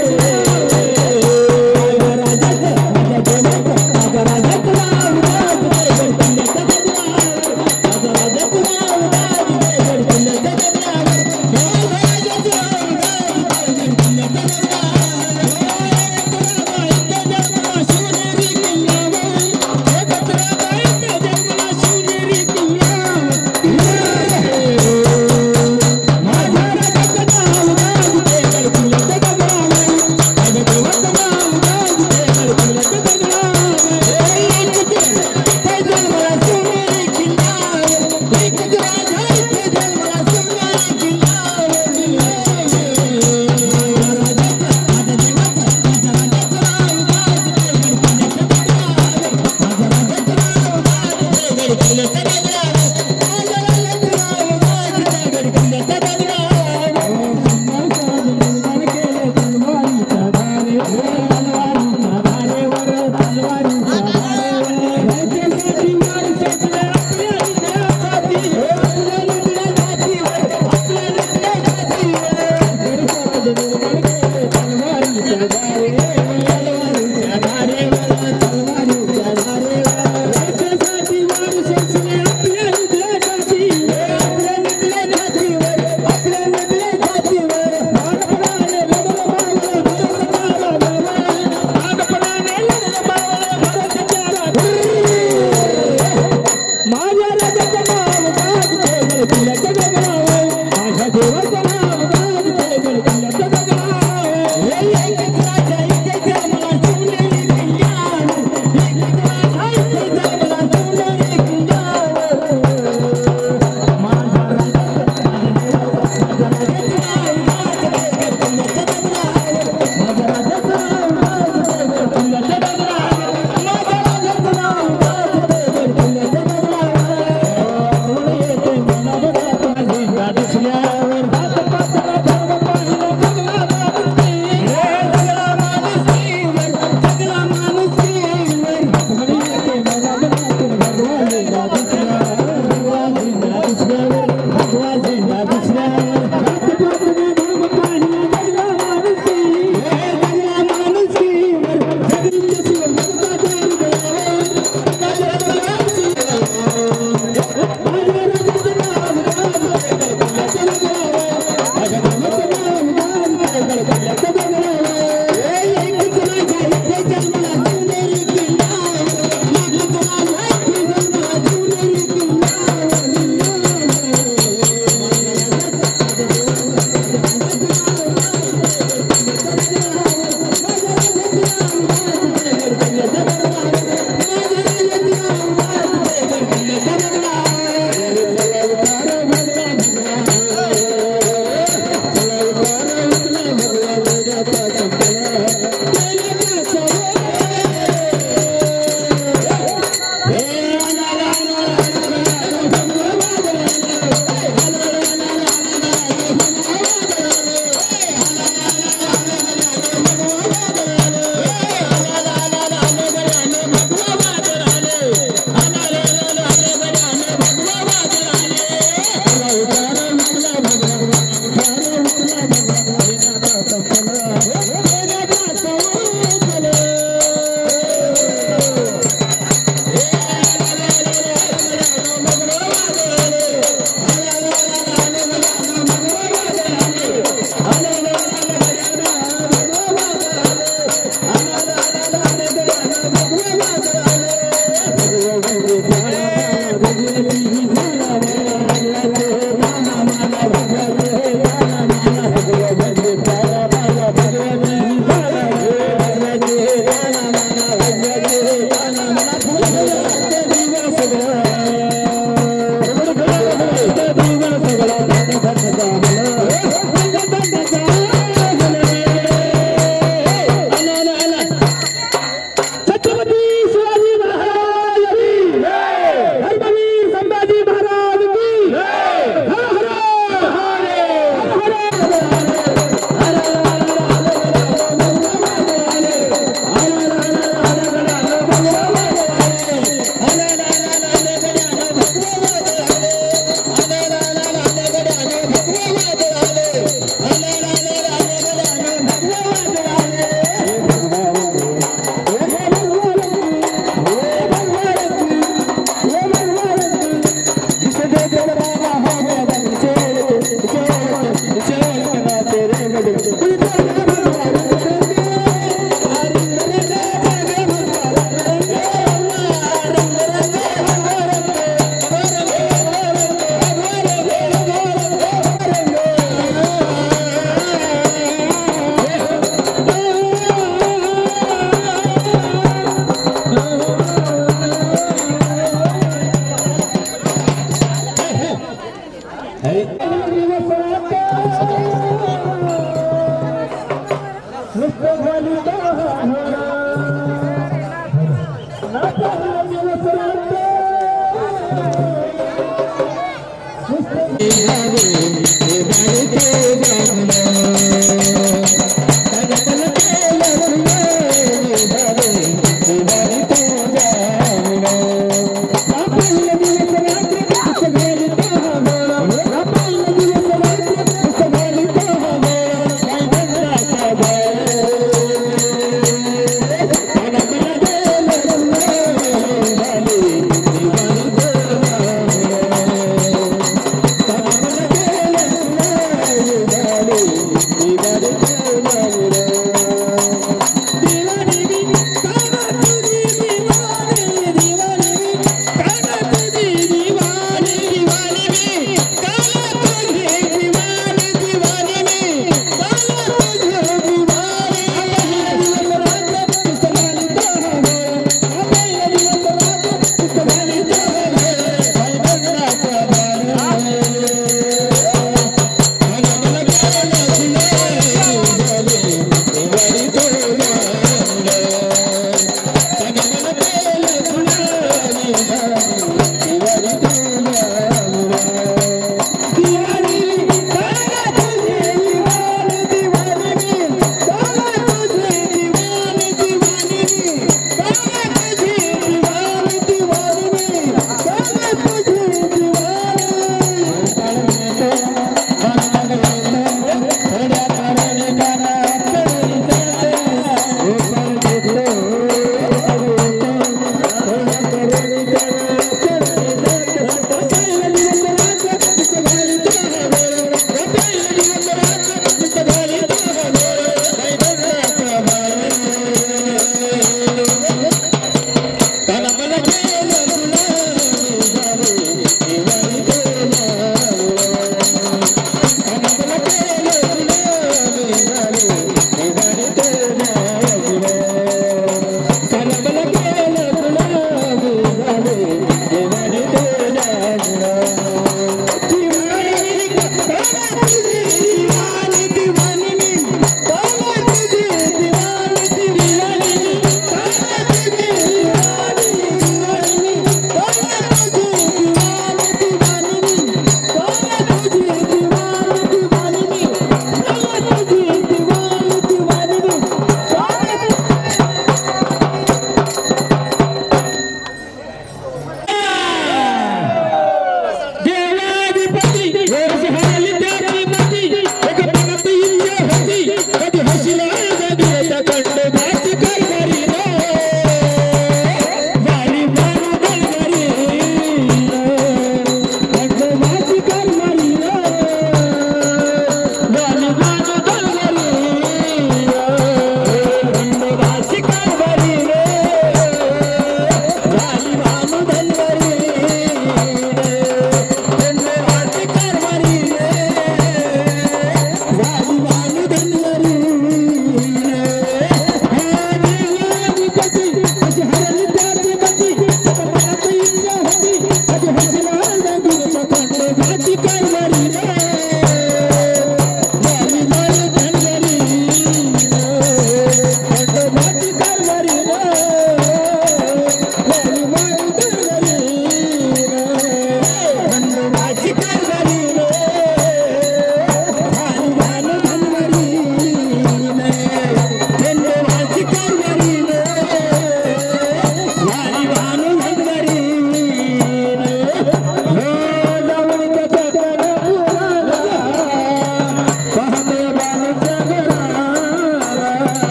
शिवनेरी किल्ल्यावर माझ्या राजाचं माझ्या देवाचं माझ्या राजाचं नाव गाजते गडकिल्ल्याचं गगनावे माझ्या राजाचं नाव गाजते गडकिल्ल्याचं गगनावे माझ्या देवाचं नाव गाजते गडकिल्ल्याचं गगनावे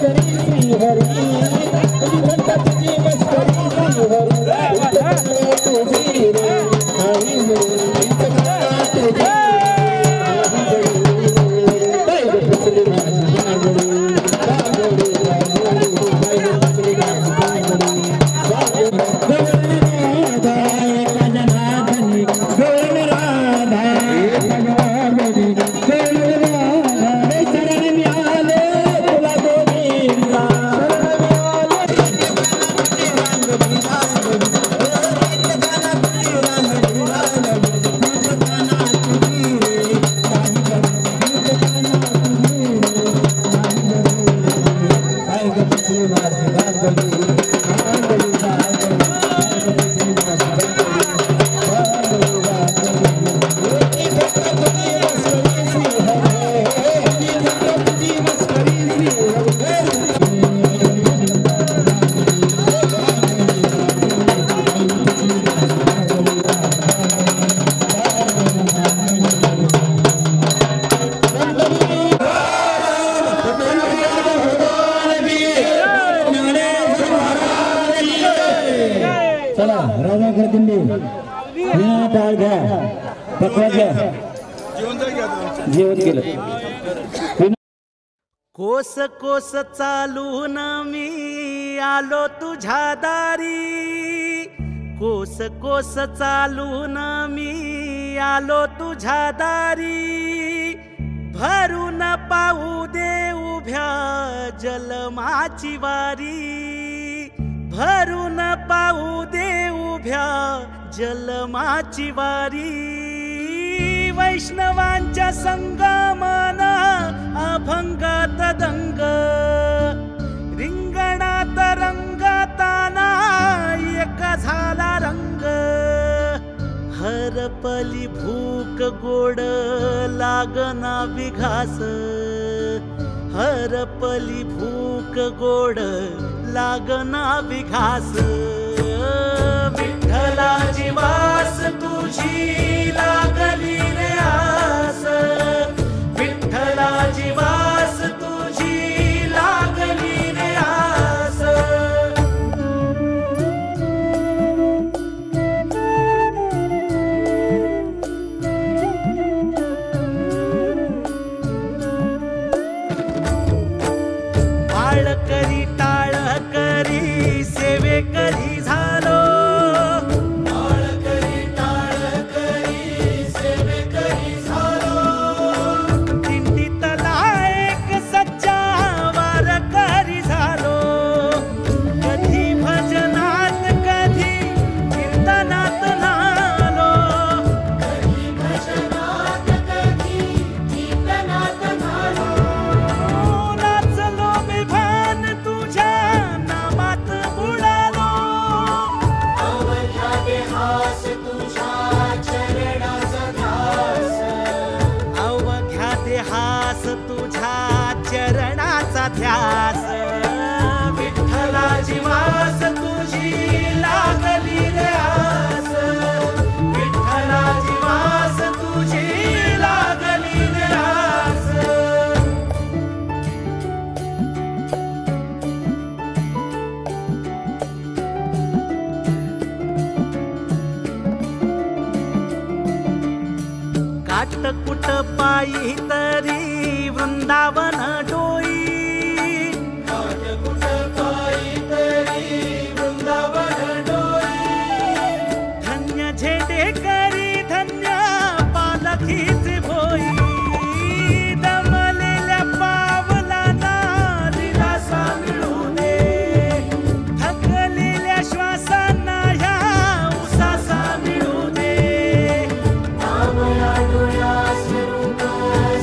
मस्करी श्री हरी तुझी म्हणता तुझी मस्करी श्री हरी तुझी रे आई तुझी कोस कोस चालून मी आलो तुझ्या दारी कोस कोस चालून मी आलो तुझ्या दारी भरून पाहू दे उभ्या जलमाची वारी भरून पाहू दे उभ्या जलमाची वारी वैष्णवांच्या संगमाना अभंगात दंग रिंगणात रंगताना एक झाला रंग हरपली भूक गोड लागना विघास हरपली भूक गोड लागना विघास विठ्ठलाची वास तुझी लागली रे आस विठ्ठलाची वास तुझी लागली रे आस बाळ करी टाळ करी सेवे करी झालो ध्यास विठ्ठलाची वास तुझी लागली रे आस विठ्ठलाची वास तुझी लागली रे आस काटकुट पायी तरी वृंदावन डोई धन्य झेंडे करी धन्य पालखीचे भोई दमलेल्या पावलांना दिलासा मिळू दे थकलेल्या श्वासांना ह्या उसासा मिळू दे आवया डोळ्यास रूप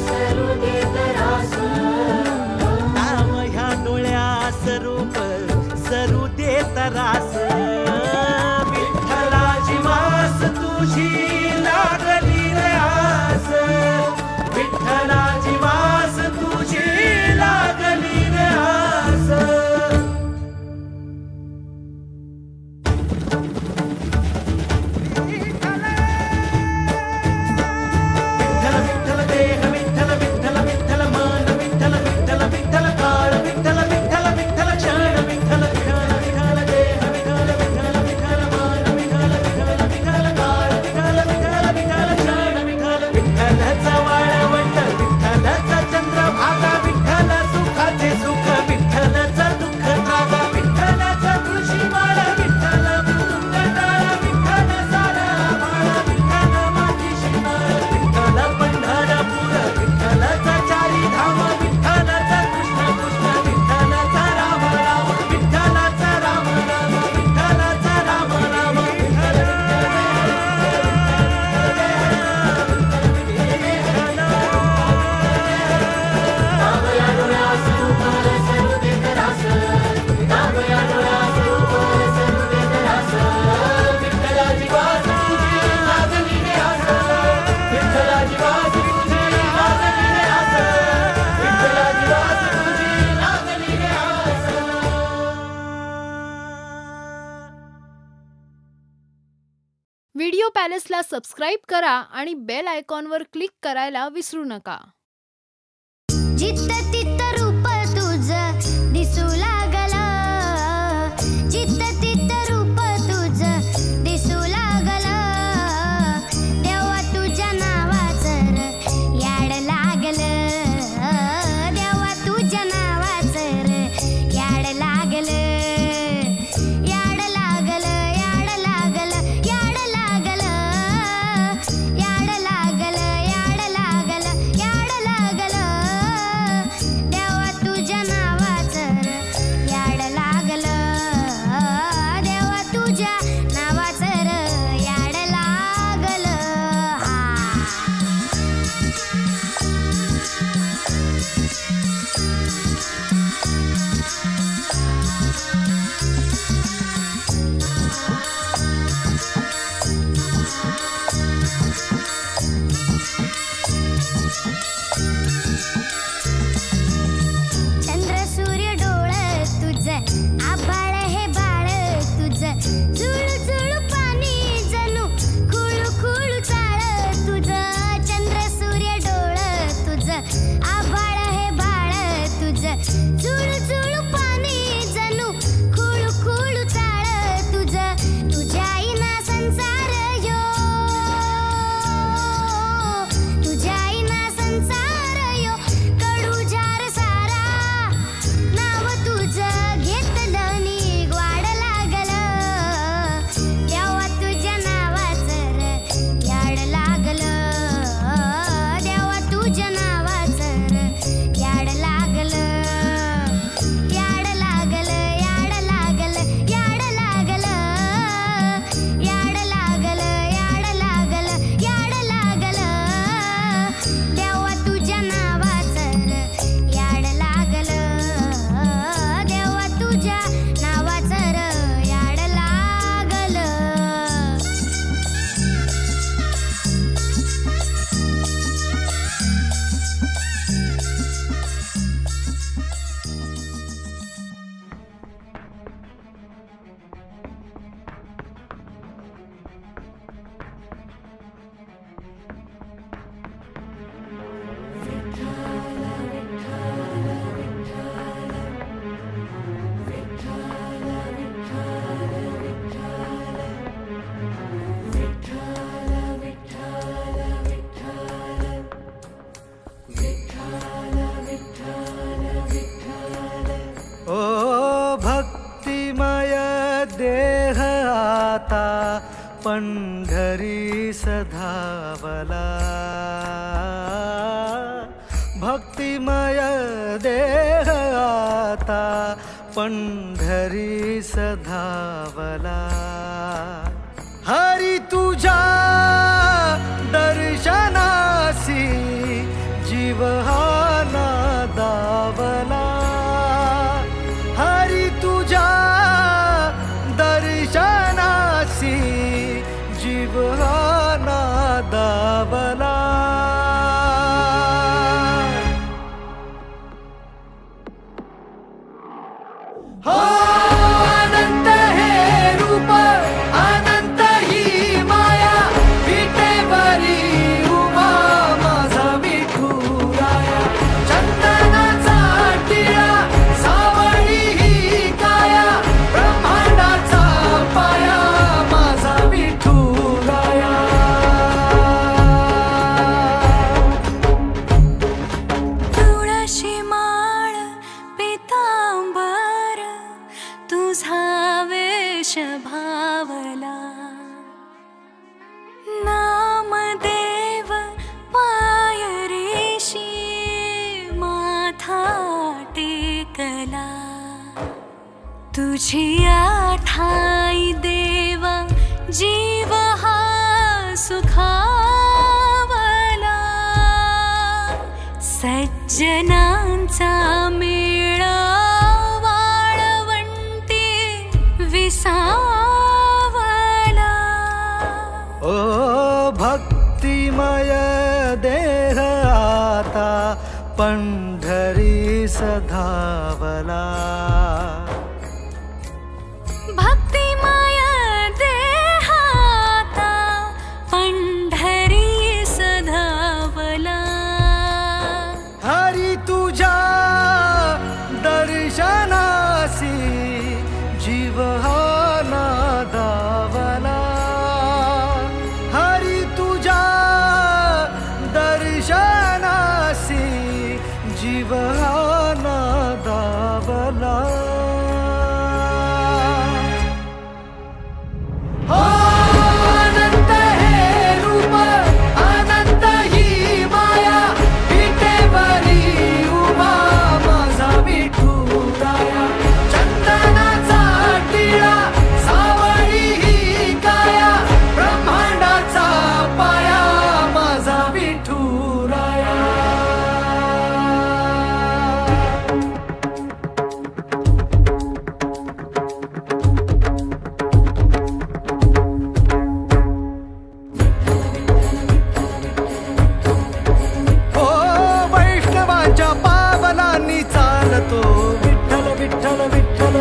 सरू दे तरास आवया डोळ्यास रूप सरू दे तरास विठ्ठलाची वास तुझी लागली रे आस विठ्ठलाची वास तुझी लागली रे आस विठ्ठल विठ्ठल देह विठ्ठल विठ्ठल विठ्ठल मन विठ्ठल विठ्ठल विठ्ठल काळ विठ्ठल विठ्ठल रेडिओ पॅलेसला सबस्क्राईब करा आणि बेल आयकॉनवर क्लिक करायला विसरू नका. जित्त तित्त रूप तुझं दिसू लागला, जित्त तित्त रूप तुझं दिसू लागला, देवा तुझ्या नावाचं याड लागलं, देवा तुझ्या नावाचं याड लागलं, याड लागलं, याड लागलं, याड लागलं, याड लागलं, याड लागलं, याड लागलं, देवा तुझ्या नावाचं याड लागलं, देवा तुझ्या नावाचं याड लागलं. चंद्र सूर्य डोळ तुझं, आभाळ हे बाळ तुझं, जुळू जुळू पाणी जणू खुळू खुळू चाळ तुझं, चंद्र सूर्य डोळ तुझं, आभाळ हे बाळ तुझं, जुळू जुळू पाणी जणू खुळू खुळू चाळ तुझं, तुझ्या आईना संसार यो, तुझ्या आईना संसार यो, कडू जार सारा नाव तुझं घेतलं नि वाढ लागलं, देवा तुझ्या नावाचं याड लागलं, देवा तुझ्या नावाचं याड लागलं, याड लागलं, याड लागलं, याड लागलं, याड लागलं, याड लागलं, याड लागलं, देवा तुझ्या नावाचं याड लागलं, देवा तुझ्या नावाचं याड लागलं. ओ भक्तिमय देह आता पंढरी सधावला, भक्तिमय देह आता पंढरी सधावला, हरी तुझ्या दर्शनासी जीव हा नादावला, हरी तुझ्या दर्शनासी जीव हा नादावला. हो अनंत हे रूप, अनंत ही माया, विटेवरी उमा माझा विठुराया, चंदनाचा टिळा सावळी ही काया, ब्रह्मांडाचा पाया माझा विठुराया. तुळशी माळ पितांबर तुझा वेश भावला, नामदेव पायरीशी माथा टेकला, तुझी आठाई देवा जीव हा सुखावला, सज्जनांचा मेळा वाळवंटी विसावला. ओ भक्तिमय देह आता पंढरी सधावला, भक्तिमय देहाता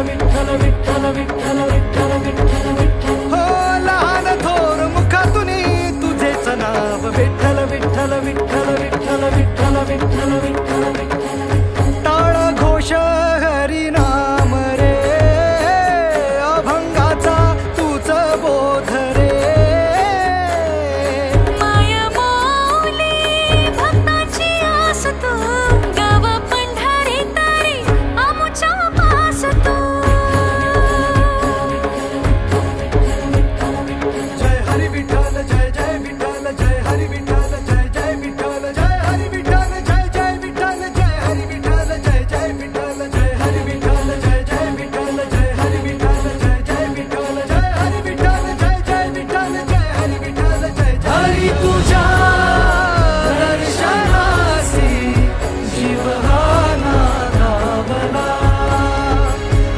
विठ्ठल विठ्ठल विठ्ठल विठ्ठल विठ्ठल विठ्ठल हो लहान थोर मुखातून तुझेच नाव विठ्ठल विठ्ठल विठ्ठल विठ्ठल विठ्ठल विठ्ठल विठ्ठल विठ्ठल टाळ घोष हरी नाम रे अभंगाचा तूच बोध रे माया बोली भक्ताची आस तू गाव पंढरी तारी आमुच्या पास तू जय हरी विठ्ठल जय जय विठ्ठल जय हरी विठ्ठल जय जय विठ्ठल जय हरी विठ्ठल जय जय विठ्ठल जय हरी विठ्ठल जय जय विठ्ठल जय हरी विठ्ठल जय जय विठ्ठल जय हरी विठ्ठल जय जय विठ्ठल जय हरी विठ्ठल जय जय विठ्ठल जय हरी विठ्ठल जय जय हरी तुझ्या दर्शनासी जीव हा नादावला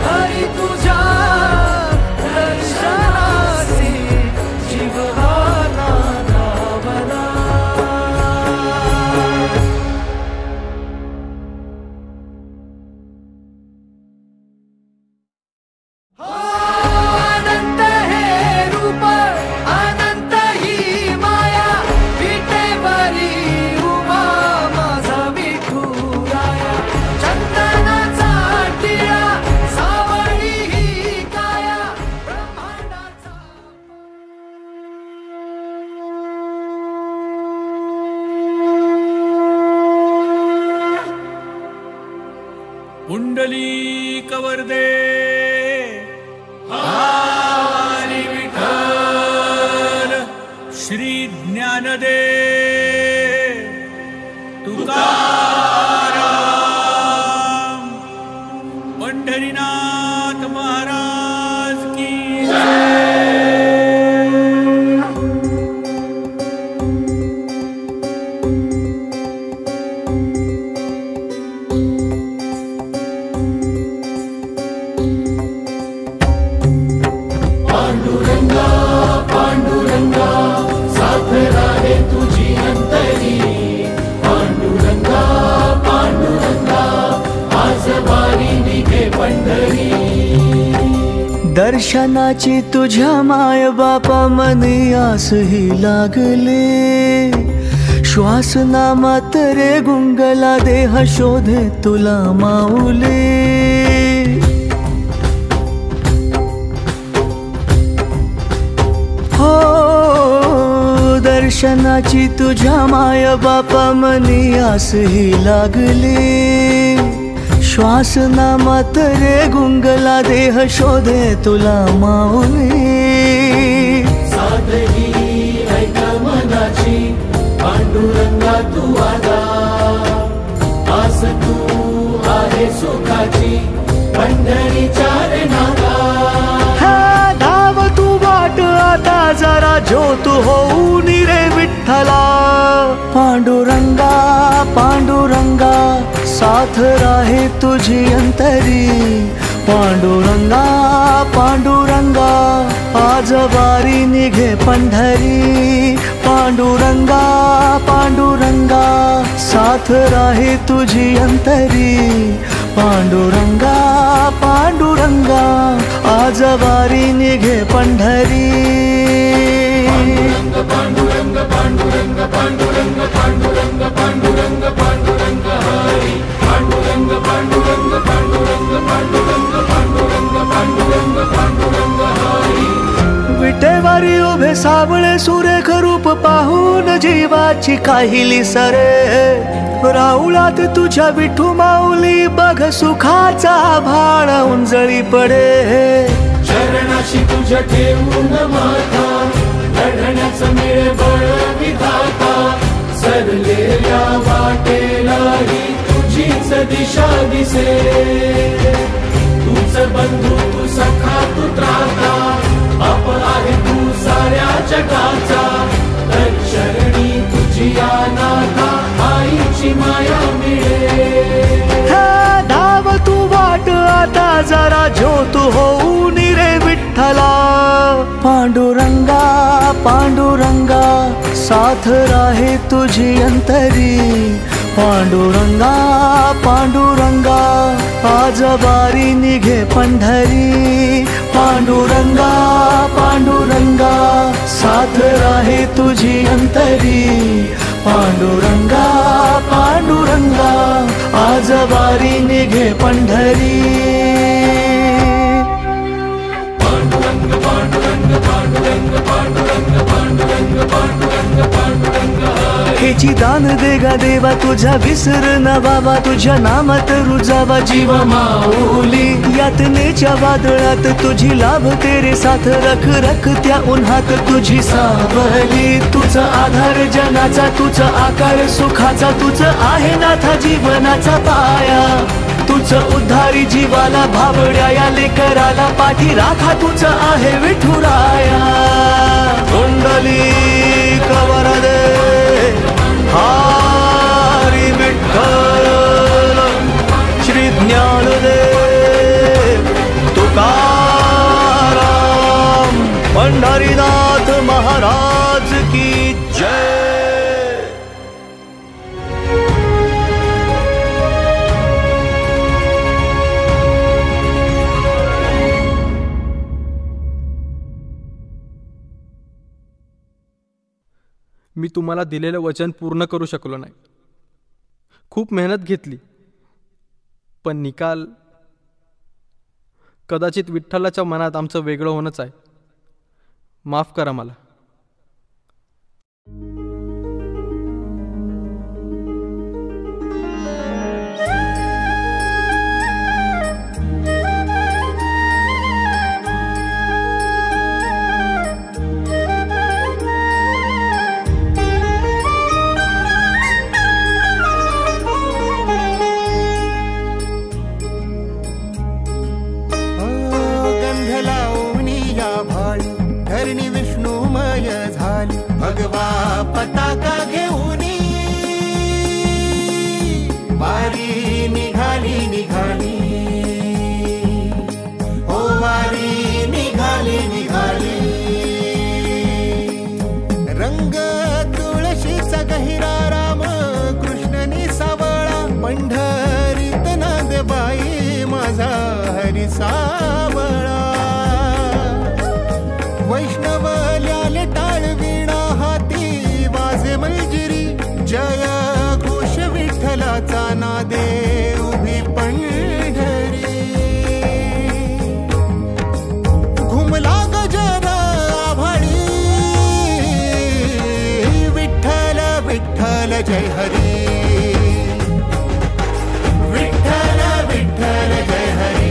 हरी तुझ्या दर्शनासी जीव हा नादावला अनंत हे रूप अनंत ही माया विटेवरी उमा माझा विठुराया चंदनाचा टिळा सावळी ही काया ब्रह्मांडाचा कुंडली कवर्दे हरी विठ्ठल श्री ज्ञानदे तुकाराम पंढरीनाथ महाराज की जय. पांडुरंगा पांडुरंगा साथ राहे तुझी अंतरी पांडुरंगा पांडुरंगा आज वारी निघे पंढरी दर्शनाची तुझ्या माय बापा मनी आस ही लागले श्वास नामात रे गुंगला देह शोधे तुला माऊले हो दर्शनाची तुझ्या माय बापा मनी आस ही लागले श्वास नामात रे गुंगला देह शोधे तुला माऊली साधही ऐक मनाची पांडुरंगा तू आला आस तू आहे सुखाची पंढरीच्या रे नागा हा धाव तू वाट आता जरा ज्योत होऊन रे विठ्ठला पांडुरंगा पांडुरंगा साथ राहे तुझी अंतरी पांडुरंगा पांडुरंगा आज वारी निघे पंढरी पांडुरंगा पांडुरंगा साथ राहे तुझी अंतरी पांडुरंगा पांडुरंगा आज वारी निघे पंढरी पांडुरंग पांडुरंग पांडुरंग पांडुरंग पांडुरंग पांडुरंग हरी पांडुरंग पांडुरंग पांडुरंग पांडुरंग पांडुरंग पांडुरंग पांडुरंग हरी विटेवारी उभे सावळे सुरेख रूप पाहून जीवाची काहिली सरे राऊळात तुझ्या विठू माऊली बघ सुखाचा भाळ उंजळी पडे चरणाशी तुझ्या ठेवून माथा लढण्याचं मिळे बळ विधाता सरलेल्या वाटेलाही तुझीच दिशा दिसे तूच बंधू तू सखा तू त्राता बाप आहे तू साऱ्या जगाचा तर शरणी तुझी अनाथा आईची माया मिळे धाव तू वाट आता जरा ज्योत होऊन रे विठ्ठला पांडुरंगा पांडुरंगा साथ राहे तुझी अंतरी पांडुरंगा पांडुरंगा आज वारी निघे पंढरी पांडुरंगा पांडुरंगा साथ राहे तुझी अंतरी पांडुरंगा पांडुरंगा आज वारी निघे पंढरी पांडुरंग पांडुरंग पांडुरंग पांडुरंग पांडुरंग पांडुरंग पांडुरंग हेची दान दे गा देवा तुझा विसर न बाबा तुझ्या नामात रुजावा जीव माऊली यातनेच्या वादळात तुझी लाभ तेरे साथ रख रख त्या उन्हात तुझी सावली तुझा आधार जनाचा तुझा आकार सुखाचा तुझं आहे नाथा जीवनाचा पाया तुझं उद्धारी जीवाला भाबड्या या लेकराला पाठी राखा तुझं आहे विठुराया कुंडली कवर दे हरी विठ्ठल श्री ज्ञानदेव तुकाराम पंढरीनाथ महाराज की जय। मी तुम्हाला दिलेलं वचन पूर्ण करू शकलो नाही, खूप मेहनत घेतली, पण निकाल कदाचित विठ्ठलाच्या मनात आमचं वेगळं होणंच आहे. माफ करा मला. भगवा पताका घेऊनी वारी निघाली निघाली ओ वारी निघाली निघाली रंग तुळशीचा गहिरा राम कृष्णनी सावळा पंढरीत नांदबाई माझा हरी सावळा वैष्णव ल्याल टाळवीणा हाती वाजे मंजिरी जय घोष विठ्ठलाचा नादे उभी पंढरी घुमला गजर आभाळी विठ्ठल विठ्ठल जय हरी विठ्ठल विठ्ठल जय हरी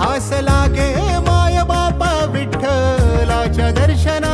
आस लागे माय बापा विठ्ठलाच्या दर्शना